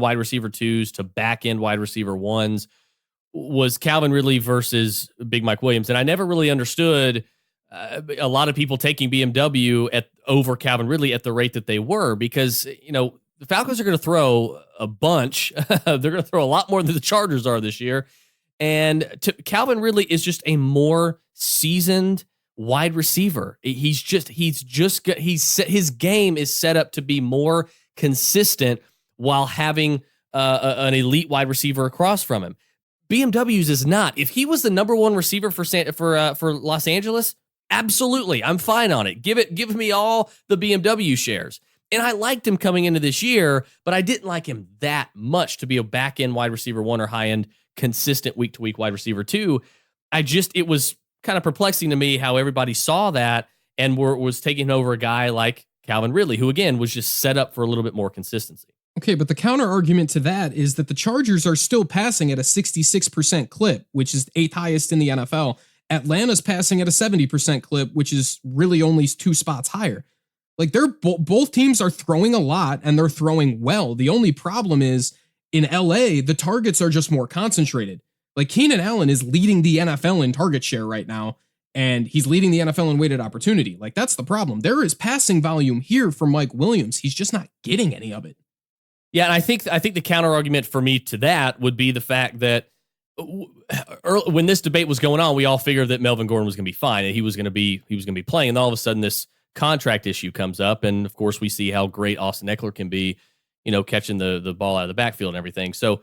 wide receiver 2s to back end wide receiver 1s was Calvin Ridley versus Big Mike Williams, and I never really understood a lot of people taking BMW over Calvin Ridley at the rate that they were, because the Falcons are going to throw a bunch. They're going to throw a lot more than the Chargers are this year. And Calvin Ridley is just a more seasoned wide receiver. His game is set up to be more consistent while having an elite wide receiver across from him. BMW's is not. If he was the number one receiver for Los Angeles, absolutely, I'm fine on it. Give me all the BMW shares. And I liked him coming into this year, but I didn't like him that much to be a back end wide receiver 1 or high end consistent week to week wide receiver 2. It was kind of perplexing to me how everybody saw that and was taking over a guy like Calvin Ridley, who again was just set up for a little bit more consistency. Okay, but the counter argument to that is that the Chargers are still passing at a 66% clip, which is 8th highest in the NFL. Atlanta's passing at a 70% clip, which is really only 2 spots higher. Like, they're both teams are throwing a lot and they're throwing well. The only problem is in LA, the targets are just more concentrated. Like, Keenan Allen is leading the NFL in target share right now, and he's leading the NFL in weighted opportunity. Like, that's the problem. There is passing volume here for Mike Williams. He's just not getting any of it. Yeah, and I think the counter argument for me to that would be the fact that when this debate was going on, we all figured that Melvin Gordon was going to be fine and he was going to be playing, and all of a sudden this contract issue comes up, and of course we see how great Austin Eckler can be, catching the ball out of the backfield and everything. So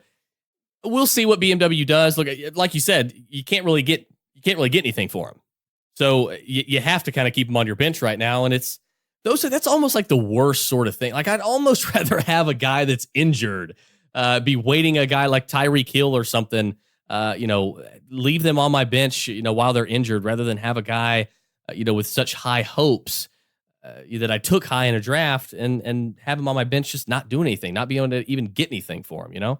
we'll see what BMW does. Look, like you said, you can't really get anything for him. So you have to kind of keep him on your bench right now, and that's almost like the worst sort of thing. Like, I'd almost rather have a guy that's injured, be waiting a guy like Tyreek Hill or something, leave them on my bench, while they're injured, rather than have a guy, with such high hopes that I took high in a draft and have him on my bench just not doing anything, not being able to even get anything for him,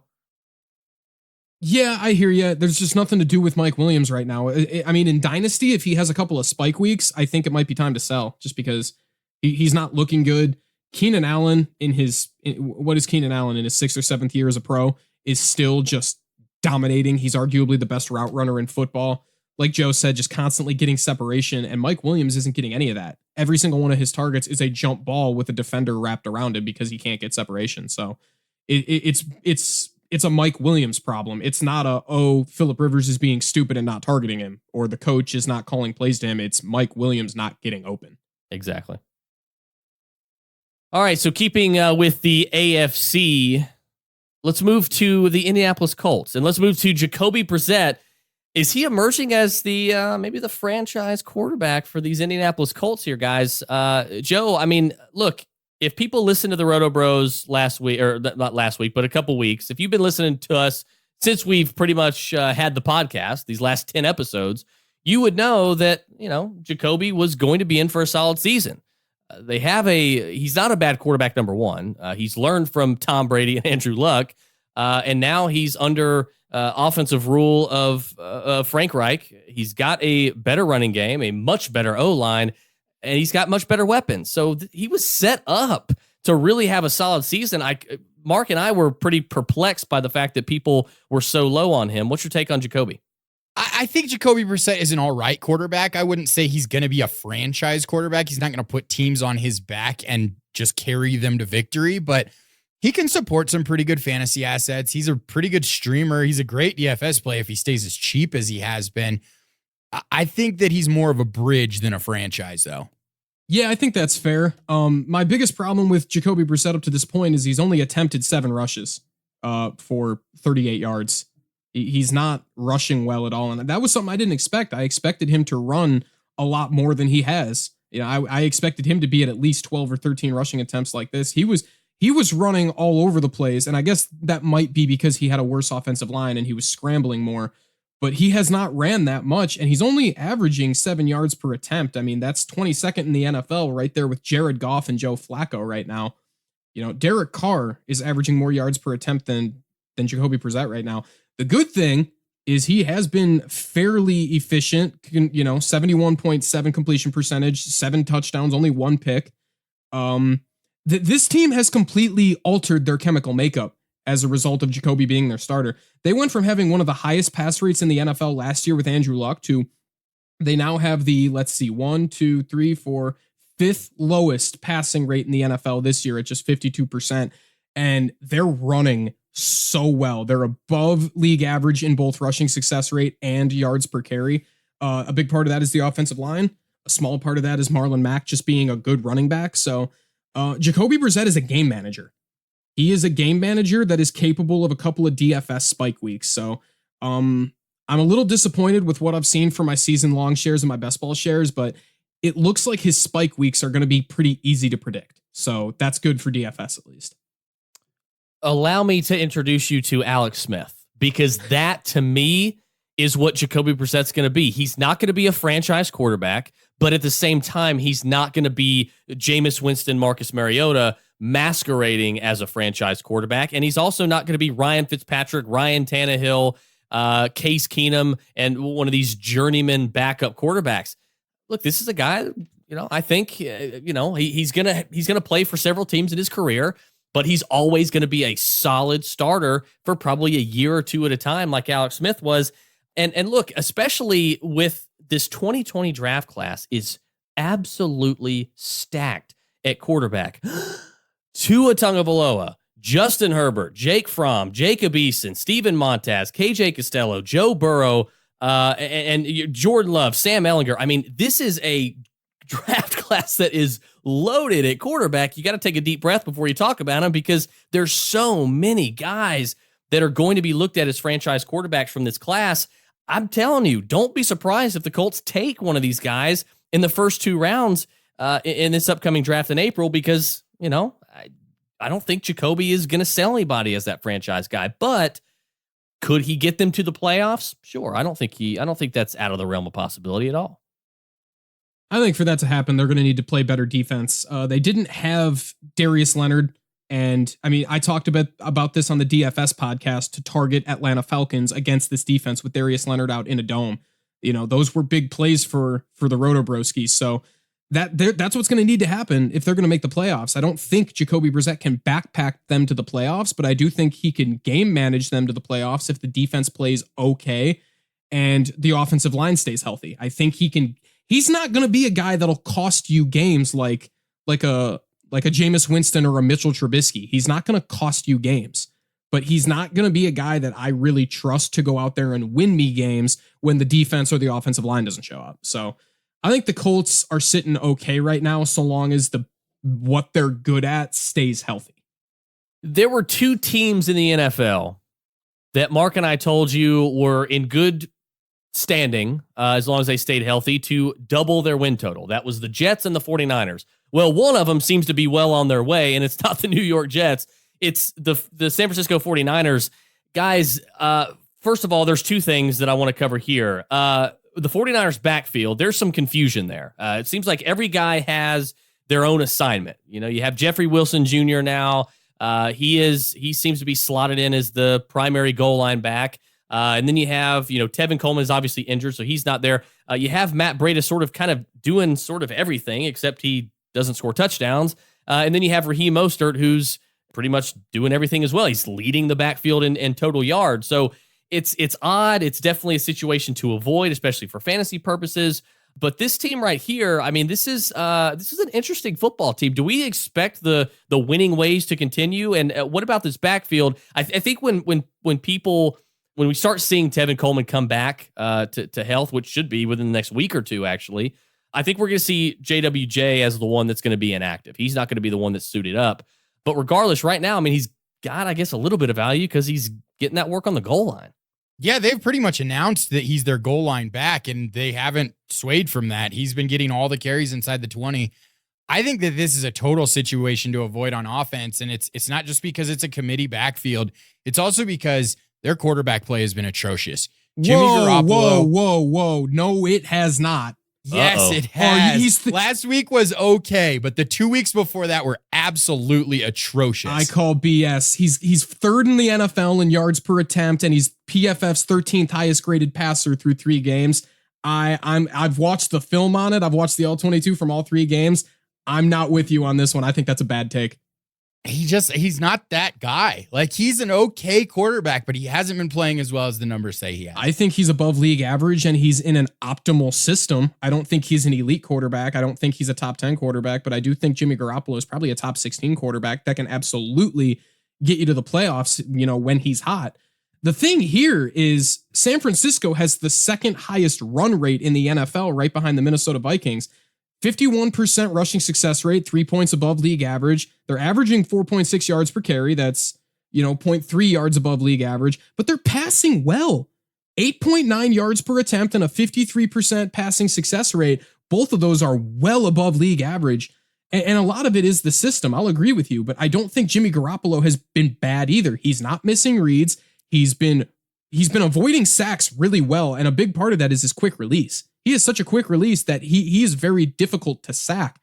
Yeah, I hear you. There's just nothing to do with Mike Williams right now. I mean, in Dynasty, if he has a couple of spike weeks, I think it might be time to sell, just because he's not looking good. Keenan Allen what is Keenan Allen in his 6th or 7th year as a pro is still just dominating. He's arguably the best route runner in football. Like Joe said, just constantly getting separation, and Mike Williams isn't getting any of that. Every single one of his targets is a jump ball with a defender wrapped around him because he can't get separation. So it's a Mike Williams problem. It's not Phillip Rivers is being stupid and not targeting him, or the coach is not calling plays to him. It's Mike Williams not getting open. Exactly. All right, so keeping with the AFC, let's move to the Indianapolis Colts, and let's move to Jacoby Brissett. Is he emerging as the maybe the franchise quarterback for these Indianapolis Colts here, guys? Joe, I mean, look, if people listen to the RotoBros last week, or not last week, but a couple weeks, if you've been listening to us since we've pretty much had the podcast, these last 10 episodes, you would know that, Jacoby was going to be in for a solid season. He's not a bad quarterback, number one. He's learned from Tom Brady and Andrew Luck, and now he's under offensive rule of Frank Reich. He's got a better running game, a much better O-line, and he's got much better weapons. So he was set up to really have a solid season. Mark and I were pretty perplexed by the fact that people were so low on him. What's your take on Jacoby? I think Jacoby Brissett is an all right quarterback. I wouldn't say he's going to be a franchise quarterback. He's not going to put teams on his back and just carry them to victory, but he can support some pretty good fantasy assets. He's a pretty good streamer. He's a great DFS play if he stays as cheap as he has been. I think that he's more of a bridge than a franchise, though. Yeah, I think that's fair. My biggest problem with Jacoby Brissett up to this point is he's only attempted 7 rushes for 38 yards. He's not rushing well at all. And that was something I didn't expect. I expected him to run a lot more than he has. I expected him to be at least 12 or 13 rushing attempts like this. He was running all over the place. And I guess that might be because he had a worse offensive line and he was scrambling more. But he has not ran that much, and he's only averaging 7 yards per attempt. I mean, that's 22nd in the NFL, right there with Jared Goff and Joe Flacco right now. Derek Carr is averaging more yards per attempt than Jacoby Brissett right now. The good thing is he has been fairly efficient, 71.7 completion percentage, 7 touchdowns, only 1 pick. This team has completely altered their chemical makeup as a result of Jacoby being their starter. They went from having one of the highest pass rates in the NFL last year with Andrew Luck to they now have the, 5th lowest passing rate in the NFL this year at just 52%. And they're running so well. They're above league average in both rushing success rate and yards per carry. A big part of that is the offensive line. A small part of that is Marlon Mack just being a good running back. So Jacoby Brissett is a game manager. He is a game manager that is capable of a couple of DFS spike weeks. So I'm a little disappointed with what I've seen for my season-long shares and my best ball shares, but it looks like his spike weeks are going to be pretty easy to predict. So that's good for DFS at least. Allow me to introduce you to Alex Smith, because that, to me, is what Jacoby Brissett's going to be. He's not going to be a franchise quarterback, but at the same time, he's not going to be Jameis Winston, Marcus Mariota, masquerading as a franchise quarterback. And he's also not going to be Ryan Fitzpatrick, Ryan Tannehill, Case Keenum, and one of these journeyman backup quarterbacks. Look, this is a guy, I think, he's going to play for several teams in his career, but he's always going to be a solid starter for probably a year or two at a time, like Alex Smith was. And look, especially with this 2020 draft class is absolutely stacked at quarterback. Tua Tagovailoa, Justin Herbert, Jake Fromm, Jacob Eason, Steven Montez, KJ Costello, Joe Burrow, and Jordan Love, Sam Ehlinger. I mean, this is a draft class that is loaded at quarterback. You got to take a deep breath before you talk about them, because there's so many guys that are going to be looked at as franchise quarterbacks from this class. I'm telling you, don't be surprised if the Colts take one of these guys in the first 2 rounds in this upcoming draft in April, because, I don't think Jacoby is going to sell anybody as that franchise guy, but could he get them to the playoffs? Sure. I don't think that's out of the realm of possibility at all. I think for that to happen, they're going to need to play better defense. They didn't have Darius Leonard. And I mean, I talked about this on the DFS podcast to target Atlanta Falcons against this defense with Darius Leonard out in a dome. Those were big plays for the RotoBroskis. So that's what's going to need to happen if they're going to make the playoffs. I don't think Jacoby Brissett can backpack them to the playoffs, but I do think he can game manage them to the playoffs if the defense plays okay and the offensive line stays healthy. I think he can. He's not going to be a guy that'll cost you games like a Jameis Winston or a Mitchell Trubisky. He's not going to cost you games, but he's not going to be a guy that I really trust to go out there and win me games when the defense or the offensive line doesn't show up. So I think the Colts are sitting okay right now, so long as what they're good at stays healthy. There were 2 teams in the NFL that Mark and I told you were in good standing, as long as they stayed healthy, to double their win total. That was the Jets and the 49ers. Well, one of them seems to be well on their way, and it's not the New York Jets. It's the San Francisco 49ers. Guys, first of all, there's 2 things that I want to cover here. The 49ers backfield, there's some confusion there. It seems like every guy has their own assignment. You have Jeffrey Wilson Jr. now. He seems to be slotted in as the primary goal line back. And then you have, Tevin Coleman is obviously injured, so he's not there. You have Matt Breida sort of doing sort of everything, except he doesn't score touchdowns. And then you have Raheem Mostert, who's pretty much doing everything as well. He's leading the backfield in total yards. So it's odd. It's definitely a situation to avoid, especially for fantasy purposes. But this team right here, I mean, this is an interesting football team. Do we expect the winning ways to continue? And what about this backfield? I think when we start seeing Tevin Coleman come back to health, which should be within the next week or two, actually, I think we're going to see JWJ as the one that's going to be inactive. He's not going to be the one that's suited up. But regardless, right now, I mean, he's got, I guess, a little bit of value because he's getting that work on the goal line. Yeah, they've pretty much announced that he's their goal line back, and they haven't swayed from that. He's been getting all the carries inside the 20. I think that this is a total situation to avoid on offense, and it's not just because it's a committee backfield. It's also because their quarterback play has been atrocious. Jimmy Garoppolo. Whoa. No, it has not. Yes, it has. Last week was okay, but the 2 weeks before that were absolutely atrocious. I call BS. He's third in the NFL in yards per attempt, and he's PFF's 13th highest graded passer through 3 games. I've watched the film on it. I've watched the All-22 from all 3 games. I'm not with you on this one. I think that's a bad take. He's not that guy. Like, he's an okay quarterback, but he hasn't been playing as well as the numbers say he has. I think he's above league average, and he's in an optimal system. I don't think he's an elite quarterback. I don't think he's a top 10 quarterback, but I do think Jimmy Garoppolo is probably a top 16 quarterback that can absolutely get you to the playoffs, when he's hot. The thing here is San Francisco has the second highest run rate in the NFL, right behind the Minnesota Vikings. 51% rushing success rate, 3 points above league average. They're averaging 4.6 yards per carry. That's, 0.3 yards above league average, but they're passing well. 8.9 yards per attempt and a 53% passing success rate. Both of those are well above league average. And a lot of it is the system. I'll agree with you, but I don't think Jimmy Garoppolo has been bad either. He's not missing reads. He's been avoiding sacks really well. And a big part of that is his quick release. He has such a quick release that he is very difficult to sack.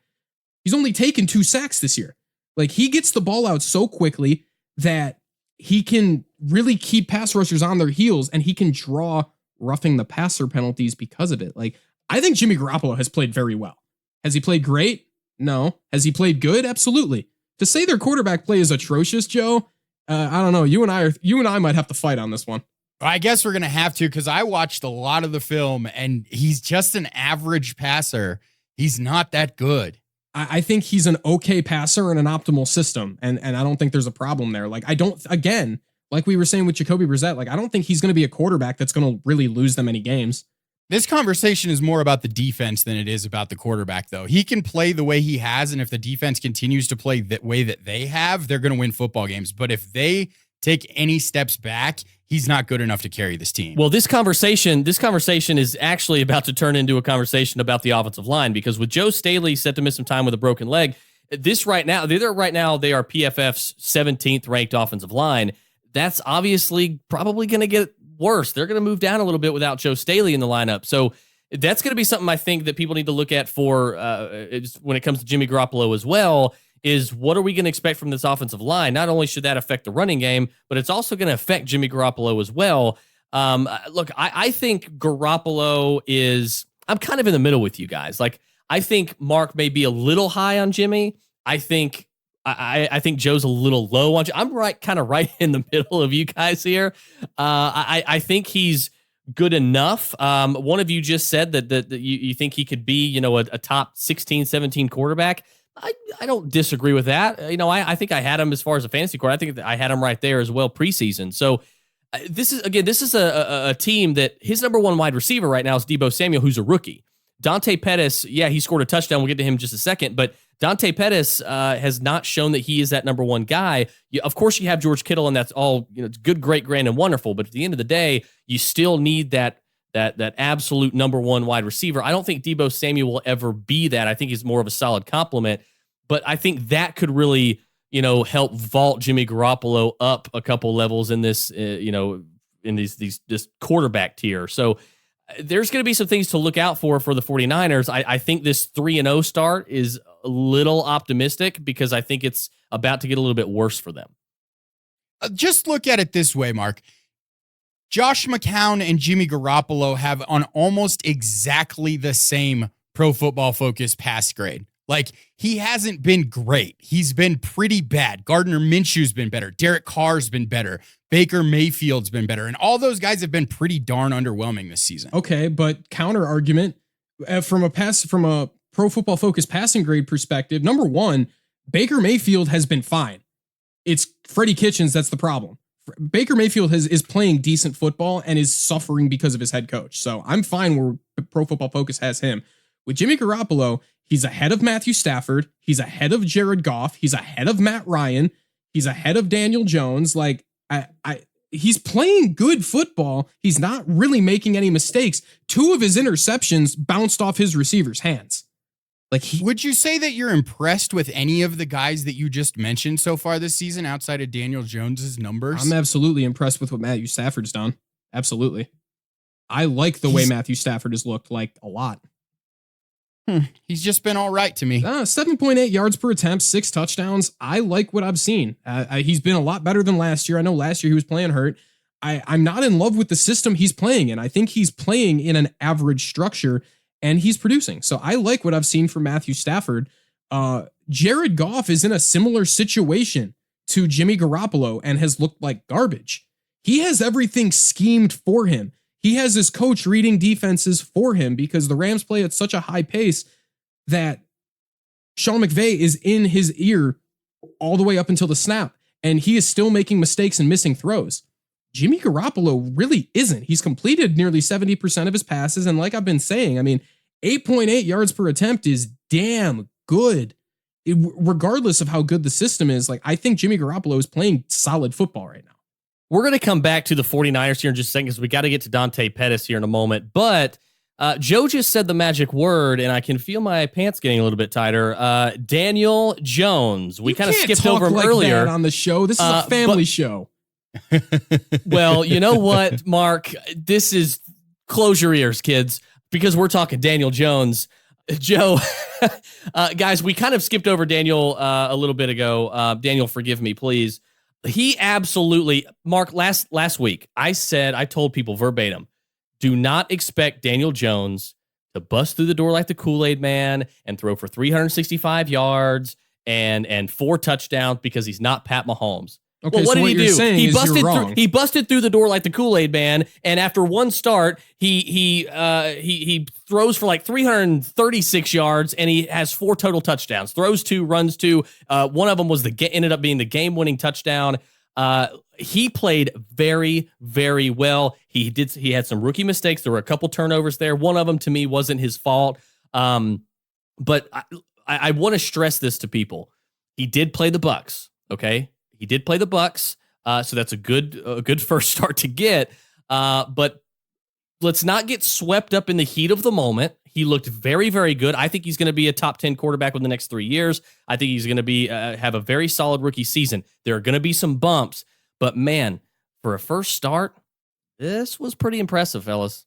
He's only taken 2 sacks this year. Like, he gets the ball out so quickly that he can really keep pass rushers on their heels, and he can draw roughing the passer penalties because of it. Like, I think Jimmy Garoppolo has played very well. Has he played great? No. Has he played good? Absolutely. To say their quarterback play is atrocious, Joe, I don't know. You and I might have to fight on this one. I guess we're going to have to, because I watched a lot of the film, and he's just an average passer. He's not that good. I think he's an okay passer in an optimal system, and I don't think there's a problem there. Like, again, like we were saying with Jacoby Brissett, like, I don't think he's going to be a quarterback that's going to really lose them any games. This conversation is more about the defense than it is about the quarterback, though. He can play the way he has, and if the defense continues to play the way that they have, they're going to win football games. But if they take any steps back, he's not good enough to carry this team. Well, this conversation is actually about to turn into a conversation about the offensive line, because with Joe Staley set to miss some time with a broken leg, they are PFF's 17th ranked offensive line. That's obviously probably going to get worse. They're going to move down a little bit without Joe Staley in the lineup. So that's going to be something I think that people need to look at for when it comes to Jimmy Garoppolo as well, is what are we going to expect from this offensive line? Not only should that affect the running game, but it's also going to affect Jimmy Garoppolo as well. Look, I think Garoppolo I'm kind of in the middle with you guys. Like, I think Mark may be a little high on Jimmy. I think Joe's a little low on Jimmy. I'm kind of right in the middle of you guys here. I think he's good enough. One of you just said that you think he could be, a top 16, 17 quarterback. I don't disagree with that. I think I had him as far as a fantasy quarterback. I think that I had him right there as well preseason. So this is a team that his number 1 wide receiver right now is Deebo Samuel, who's a rookie. Dante Pettis, yeah, he scored a touchdown. We'll get to him in just a second, but Dante Pettis has not shown that he is that number 1 guy. Of course, you have George Kittle, and that's all good, great, grand, and wonderful. But at the end of the day, you still need that absolute number 1 wide receiver. I don't think Deebo Samuel will ever be that. I think he's more of a solid complement, but I think that could really, help vault Jimmy Garoppolo up a couple levels in this, in this quarterback tier. So there's going to be some things to look out for the 49ers. I think this 3-0 start is a little optimistic, because I think it's about to get a little bit worse for them. Just look at it this way, Mark. Josh McCown and Jimmy Garoppolo have on almost exactly the same Pro Football Focus pass grade. Like, he hasn't been great. He's been pretty bad. Gardner Minshew's been better. Derek Carr's been better. Baker Mayfield's been better. And all those guys have been pretty darn underwhelming this season. Okay, but counter argument, from a Pro Football Focus passing grade perspective, number one, Baker Mayfield has been fine. It's Freddie Kitchens that's the problem. Baker Mayfield is playing decent football and is suffering because of his head coach. So I'm fine where Pro Football Focus has him. With Jimmy Garoppolo, he's ahead of Matthew Stafford. He's ahead of Jared Goff. He's ahead of Matt Ryan. He's ahead of Daniel Jones. Like, he's playing good football. He's not really making any mistakes. 2 of his interceptions bounced off his receiver's hands. Like, would you say that you're impressed with any of the guys that you just mentioned so far this season outside of Daniel Jones's numbers? I'm absolutely impressed with what Matthew Stafford's done. Absolutely. I like the way Matthew Stafford has looked, like, a lot. He's just been all right to me. 7.8 yards per attempt, 6 touchdowns. I like what I've seen. He's been a lot better than last year. I know last year he was playing hurt. I'm not in love with the system he's playing in. I think he's playing in an average structure, and he's producing. So I like what I've seen from Matthew Stafford. Jared Goff is in a similar situation to Jimmy Garoppolo and has looked like garbage. He has everything schemed for him. He has his coach reading defenses for him because the Rams play at such a high pace that Sean McVay is in his ear all the way up until the snap, and he is still making mistakes and missing throws. Jimmy Garoppolo really isn't. He's completed nearly 70% of his passes, and like I've been saying, I mean, 8.8 yards per attempt is damn good. Regardless of how good the system is, like, I think Jimmy Garoppolo is playing solid football right now. We're going to come back to the 49ers here in just a second because we got to get to Dante Pettis here in a moment. But Joe just said the magic word, and I can feel my pants getting a little bit tighter. Daniel Jones. We kind of skipped over him like earlier that on the show. This is a family show. Well, you know what, Mark? This is close your ears, kids, because we're talking Daniel Jones. Joe, guys, we kind of skipped over Daniel a little bit ago. Daniel, forgive me, please. He absolutely, Mark, last week, I told people verbatim, do not expect Daniel Jones to bust through the door like the Kool-Aid man and throw for 365 yards and 4 touchdowns because he's not Pat Mahomes. Okay, well, what so did he do? He busted through the door like the Kool-Aid man, and after one start, he throws for like 336 yards, and he has 4 total touchdowns. Throws 2, runs 2. One of them was ended up being the game-winning touchdown. He played very, very well. He had some rookie mistakes. There were a couple turnovers there. One of them to me wasn't his fault. But I want to stress this to people. He did play the Bucs. Okay. He did play the Bucs, so that's a good first start to get. But let's not get swept up in the heat of the moment. He looked very, very good. I think he's going to be a top 10 quarterback within the next 3 years. I think he's going to be have a very solid rookie season. There are going to be some bumps, but man, for a first start, this was pretty impressive, fellas.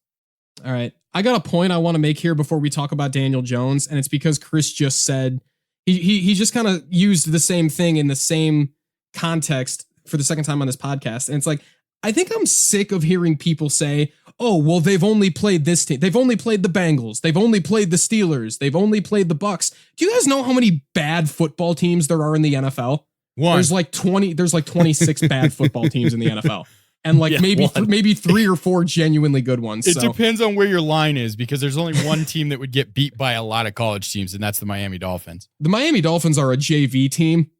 All right, I got a point I want to make here before we talk about Daniel Jones, and it's because Chris just said he just kind of used the same thing in the same context for the second time on this podcast. And it's like, I think I'm sick of hearing people say, oh, well, they've only played this team. They've only played the Bengals. They've only played the Steelers. They've only played the Bucs. Do you guys know how many bad football teams there are in the NFL? There's like 26 bad football teams in the NFL. And like maybe 3 or 4 genuinely good ones. It depends on where your line is, because there's only one team that would get beat by a lot of college teams, and that's the Miami Dolphins. The Miami Dolphins are a JV team.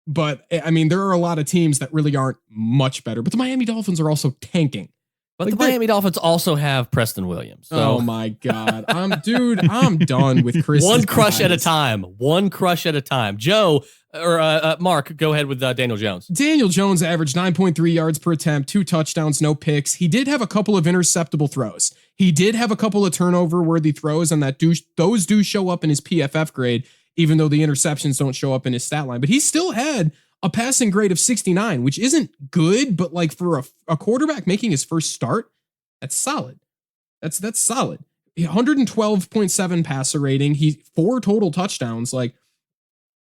But, I mean, there are a lot of teams that really aren't much better. But the Miami Dolphins are also tanking. But the Miami Dolphins also have Preston Williams. So. Oh, my God. I'm done with Chris. One crush at a time. Joe, or Mark, go ahead with Daniel Jones. Daniel Jones averaged 9.3 yards per attempt, 2 touchdowns, no picks. He did have a couple of interceptable throws. He did have a couple of turnover-worthy throws, and those do show up in his PFF grade, even though the interceptions don't show up in his stat line. But he still had a passing grade of 69, which isn't good, but like for a quarterback making his first start, that's solid. That's solid. 112.7 passer rating. 4 total touchdowns. Like,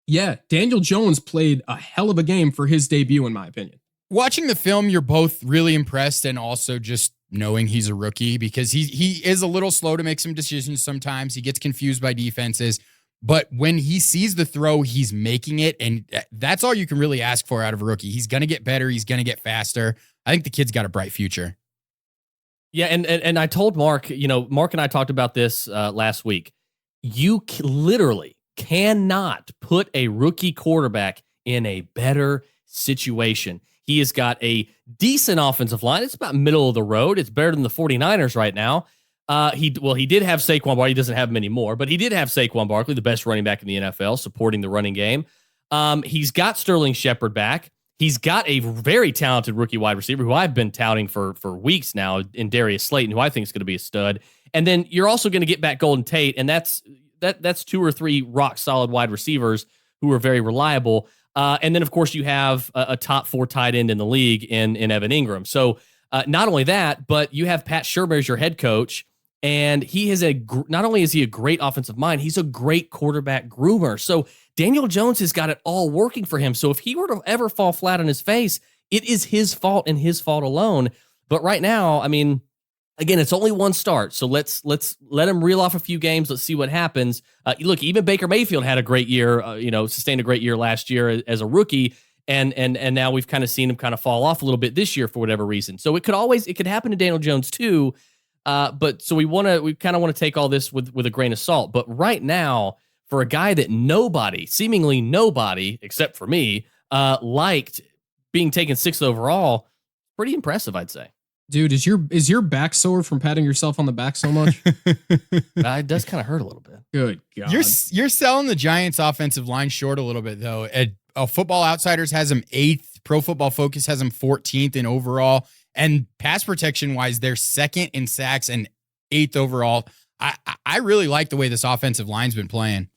yeah, Daniel Jones played a hell of a game for his debut, in my opinion. Watching the film, you're both really impressed, and also just knowing he's a rookie, because he is a little slow to make some decisions sometimes. He gets confused by defenses. But when he sees the throw, he's making it, and that's all you can really ask for out of a rookie. He's going to get better. He's going to get faster. I think the kid's got a bright future. Yeah, and I told Mark, Mark and I talked about this last week. You literally cannot put a rookie quarterback in a better situation. He has got a decent offensive line. It's about middle of the road. It's better than the 49ers right now. He did have Saquon Barkley. He doesn't have him anymore, but he did have Saquon Barkley, the best running back in the NFL, supporting the running game. He's got Sterling Shepard back. He's got a very talented rookie wide receiver who I've been touting for weeks now in Darius Slayton, who I think is going to be a stud. And then you're also going to get back Golden Tate, and that's 2 or 3 rock solid wide receivers who are very reliable. And then, of course, you have a top 4 tight end in the league in Evan Ingram. So not only that, but you have Pat Shurmur as your head coach, and he has not only is he a great offensive mind, he's a great quarterback groomer. So Daniel Jones has got it all working for him. So if he were to ever fall flat on his face, it is his fault and his fault alone. But right now, I mean, again, it's only one start, so let's let him reel off a few games. Let's see what happens. Look, even Baker Mayfield had a great year, sustained a great year last year as a rookie, and now we've kind of seen him kind of fall off a little bit this year for whatever reason. So it could happen to Daniel Jones too. But so we kind of want to take all this with a grain of salt. But right now, for a guy that seemingly nobody except for me, liked being taken 6th overall, pretty impressive, I'd say. Dude, is your back sore from patting yourself on the back so much? It does kind of hurt a little bit. Good God. You're selling the Giants offensive line short a little bit, though. Football Outsiders has them 8th. Pro Football Focus has them 14th in overall. And pass protection wise, they're 2nd in sacks and 8th overall. I really like the way this offensive line's been playing.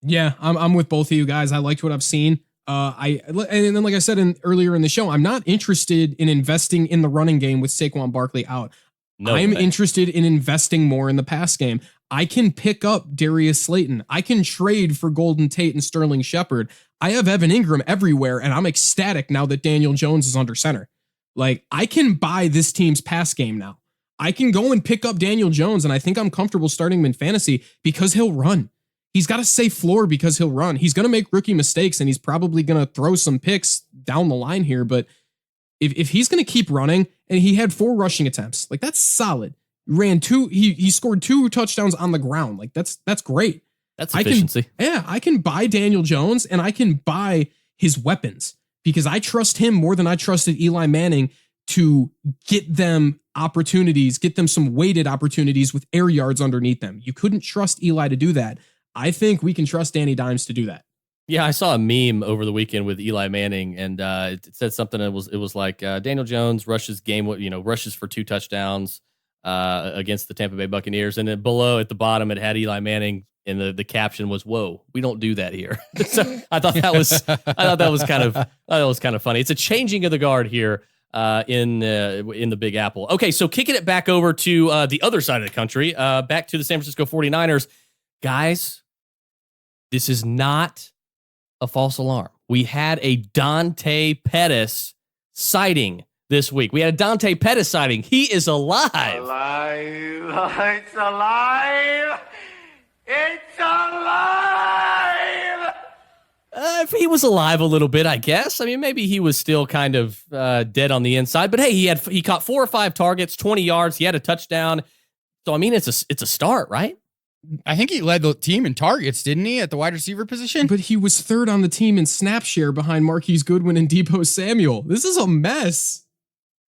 Yeah, I'm with both of you guys. I liked what I've seen. And then, like I said earlier in the show, I'm not interested in investing in the running game with Saquon Barkley out. I'm interested in investing more in the pass game. I can pick up Darius Slayton. I can trade for Golden Tate and Sterling Shepard. I have Evan Ingram everywhere, and I'm ecstatic now that Daniel Jones is under center. Like, I can buy this team's pass game now. I can go and pick up Daniel Jones, and I think I'm comfortable starting him in fantasy because he'll run. He's got a safe floor because he'll run. He's going to make rookie mistakes, and he's probably going to throw some picks down the line here. But if he's going to keep running, and he had 4 rushing attempts, like, that's solid. Ran 2. He scored 2 touchdowns on the ground. Like, that's great. That's efficiency. I can buy Daniel Jones, and I can buy his weapons because I trust him more than I trusted Eli Manning to get them opportunities, get them some weighted opportunities with air yards underneath them. You couldn't trust Eli to do that. I think we can trust Danny Dimes to do that. Yeah, I saw a meme over the weekend with Eli Manning, and it said something. It was like Daniel Jones rushes for 2 touchdowns against the Tampa Bay Buccaneers, and then below at the bottom it had Eli Manning, and the caption was, "Whoa, we don't do that here." So I thought that was kind of funny. It's a changing of the guard here in the Big Apple. Okay, so kicking it back over to the other side of the country, back to the San Francisco 49ers. Guys, this is not a false alarm. We had a Dante Pettis sighting this week. We had a Dante Pettis sighting. He is alive. Alive. It's alive. It's alive. If he was alive a little bit, I guess. I mean, maybe he was still kind of dead on the inside. But hey, he caught 4 or 5 targets, 20 yards. He had a touchdown. So I mean, it's a start, right? I think he led the team in targets, didn't he, at the wide receiver position? But he was 3rd on the team in snap share behind Marquise Goodwin and Deebo Samuel. This is a mess.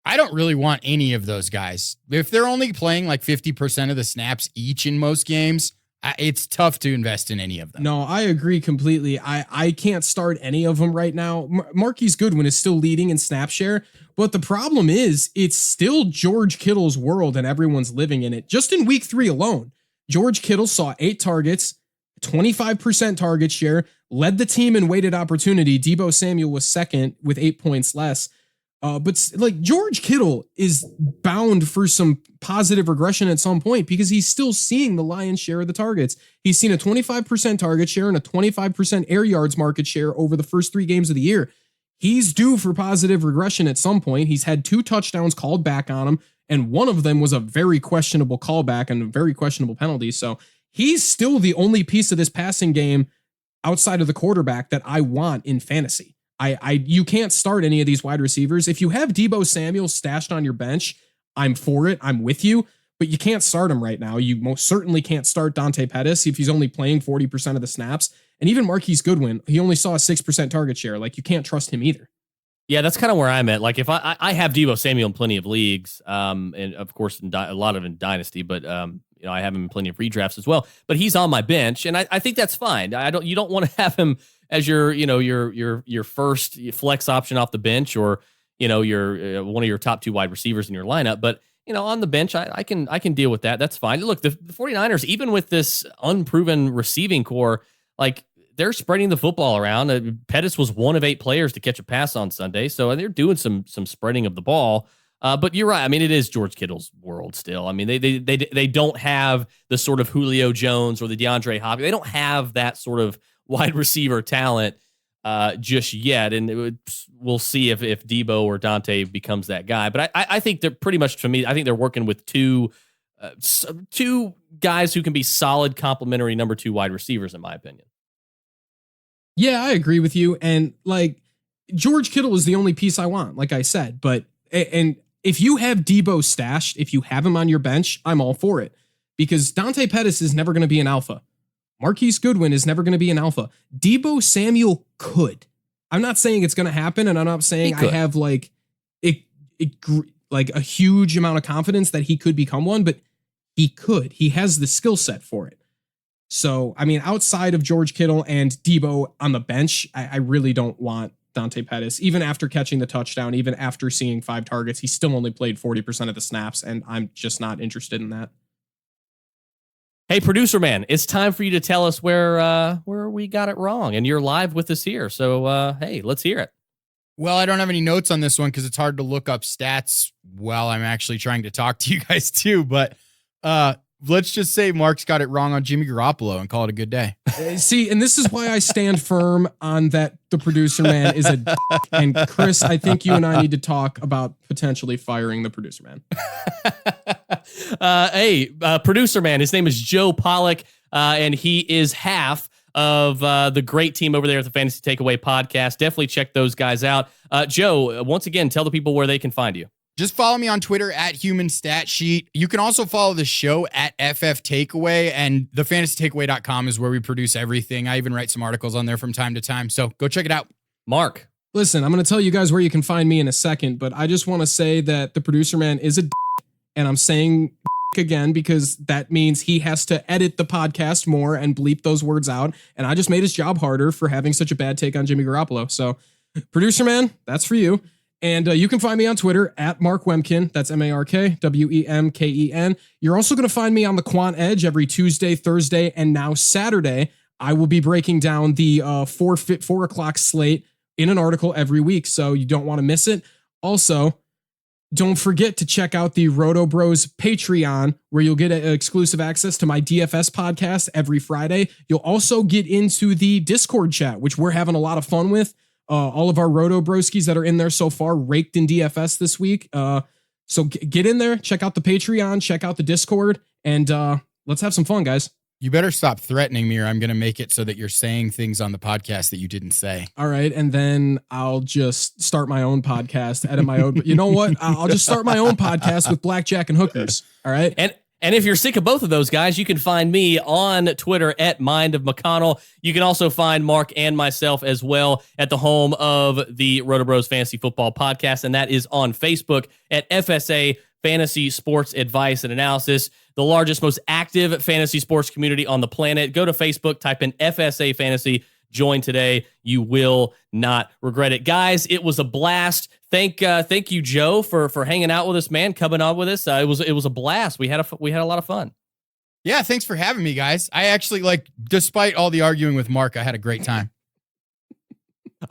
I don't really want any of those guys. If they're only playing like 50% of the snaps each in most games, it's tough to invest in any of them. No, I agree completely. I can't start any of them right now. Marquise Goodwin is still leading in snap share, but the problem is it's still George Kittle's world and everyone's living in it. Just in week 3 alone, George Kittle saw 8 targets, 25% target share, led the team in weighted opportunity. Deebo Samuel was 2nd with 8 points less. But like George Kittle is bound for some positive regression at some point because he's still seeing the lion's share of the targets. He's seen a 25% target share and a 25% air yards market share over the first 3 games of the year. He's due for positive regression at some point. He's had 2 touchdowns called back on him, and one of them was a very questionable callback and a very questionable penalty. So he's still the only piece of this passing game outside of the quarterback that I want in fantasy. You can't start any of these wide receivers. If you have Deebo Samuel stashed on your bench, I'm for it. I'm with you, but you can't start him right now. You most certainly can't start Dante Pettis if he's only playing 40% of the snaps. And even Marquise Goodwin, he only saw a 6% target share. Like, you can't trust him either. Yeah, that's kind of where I'm at. Like, if I have Deebo Samuel in plenty of leagues, and of course a lot of in Dynasty, but I have him in plenty of redrafts as well. But he's on my bench, and I think that's fine. You don't want to have him as your first flex option off the bench, or your one of your top 2 wide receivers in your lineup. But on the bench, I can deal with that. That's fine. Look, the 49ers, even with this unproven receiving core, like, they're spreading the football around. Pettis was 1 of 8 players to catch a pass on Sunday, so they're doing some spreading of the ball. But you're right. I mean, it is George Kittle's world still. I mean, they don't have the sort of Julio Jones or the DeAndre Hopkins. They don't have that sort of wide receiver talent just yet, and we'll see if Deebo or Dante becomes that guy. But I think they're pretty much, to me, I think they're working with two guys who can be solid complementary number 2 wide receivers, in my opinion. Yeah, I agree with you. And like, George Kittle is the only piece I want, like I said. But, and if you have Deebo stashed, if you have him on your bench, I'm all for it. Because Dante Pettis is never going to be an alpha. Marquise Goodwin is never going to be an alpha. Deebo Samuel could. I'm not saying it's going to happen, and I'm not saying I have like a huge amount of confidence that he could become one, but he could. He has the skill set for it. So, I mean, outside of George Kittle and Deebo on the bench, I really don't want Dante Pettis. Even after catching the touchdown, even after seeing 5 targets, he still only played 40% of the snaps, and I'm just not interested in that. Hey, producer man, it's time for you to tell us where we got it wrong, and you're live with us here. So, hey, let's hear it. Well, I don't have any notes on this one because it's hard to look up stats while I'm actually trying to talk to you guys too. But let's just say Mark's got it wrong on Jimmy Garoppolo and call it a good day. See, and this is why I stand firm on that the producer man is a d-. And Chris, I think you and I need to talk about potentially firing the producer man. Producer man, his name is Joe Pollack, and he is half of the great team over there at the Fantasy Takeaway podcast. Definitely check those guys out. Joe, once again, tell the people where they can find you. Just follow me on Twitter at HumanStatSheet. You can also follow the show at FF Takeaway, and thefantasytakeaway.com is where we produce everything. I even write some articles on there from time to time, so go check it out. Mark. Listen, I'm going to tell you guys where you can find me in a second, but I just want to say that the producer man is a d-, and I'm saying d- again because that means he has to edit the podcast more and bleep those words out, and I just made his job harder for having such a bad take on Jimmy Garoppolo. So, producer man, that's for you. And you can find me on Twitter at Mark Wemken. That's MarkWemken. You're also going to find me on the Quant Edge every Tuesday, Thursday, and now Saturday. I will be breaking down the 4 o'clock slate in an article every week, so you don't want to miss it. Also, don't forget to check out the RotoBros Patreon, where you'll get exclusive access to my DFS podcast every Friday. You'll also get into the Discord chat, which we're having a lot of fun with. All of our RotoBroskis that are in there so far raked in DFS this week. So get in there, check out the Patreon, check out the Discord, and let's have some fun, guys. You better stop threatening me, or I'm going to make it so that you're saying things on the podcast that you didn't say. All right, and then I'll just start my own podcast, edit my own. You know what? I'll just start my own podcast with blackjack and hookers. All right. And if you're sick of both of those guys, you can find me on Twitter at Mind of McConnell. You can also find Mark and myself as well at the home of the RotoBros Fantasy Football Podcast, and that is on Facebook at FSA Fantasy Sports Advice and Analysis, the largest, most active fantasy sports community on the planet. Go to Facebook, type in FSA Fantasy, join today. You will not regret it. Guys, it was a blast. Thank you, Joe, for hanging out with us, man, coming on with us. It was a blast. We had a lot of fun. Yeah, thanks for having me, guys. I actually, despite all the arguing with Mark, I had a great time.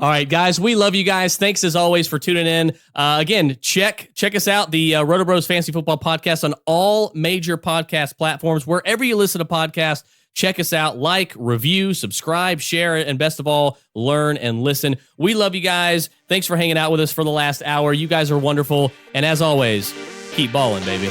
All right, guys, we love you guys. Thanks as always for tuning in. Again, check us out, the RotoBros Fantasy Football Podcast on all major podcast platforms. Wherever you listen to podcasts, check us out, like, review, subscribe, share it, and best of all, learn and listen. We love you guys. Thanks for hanging out with us for the last hour. You guys are wonderful. And as always, keep balling, baby.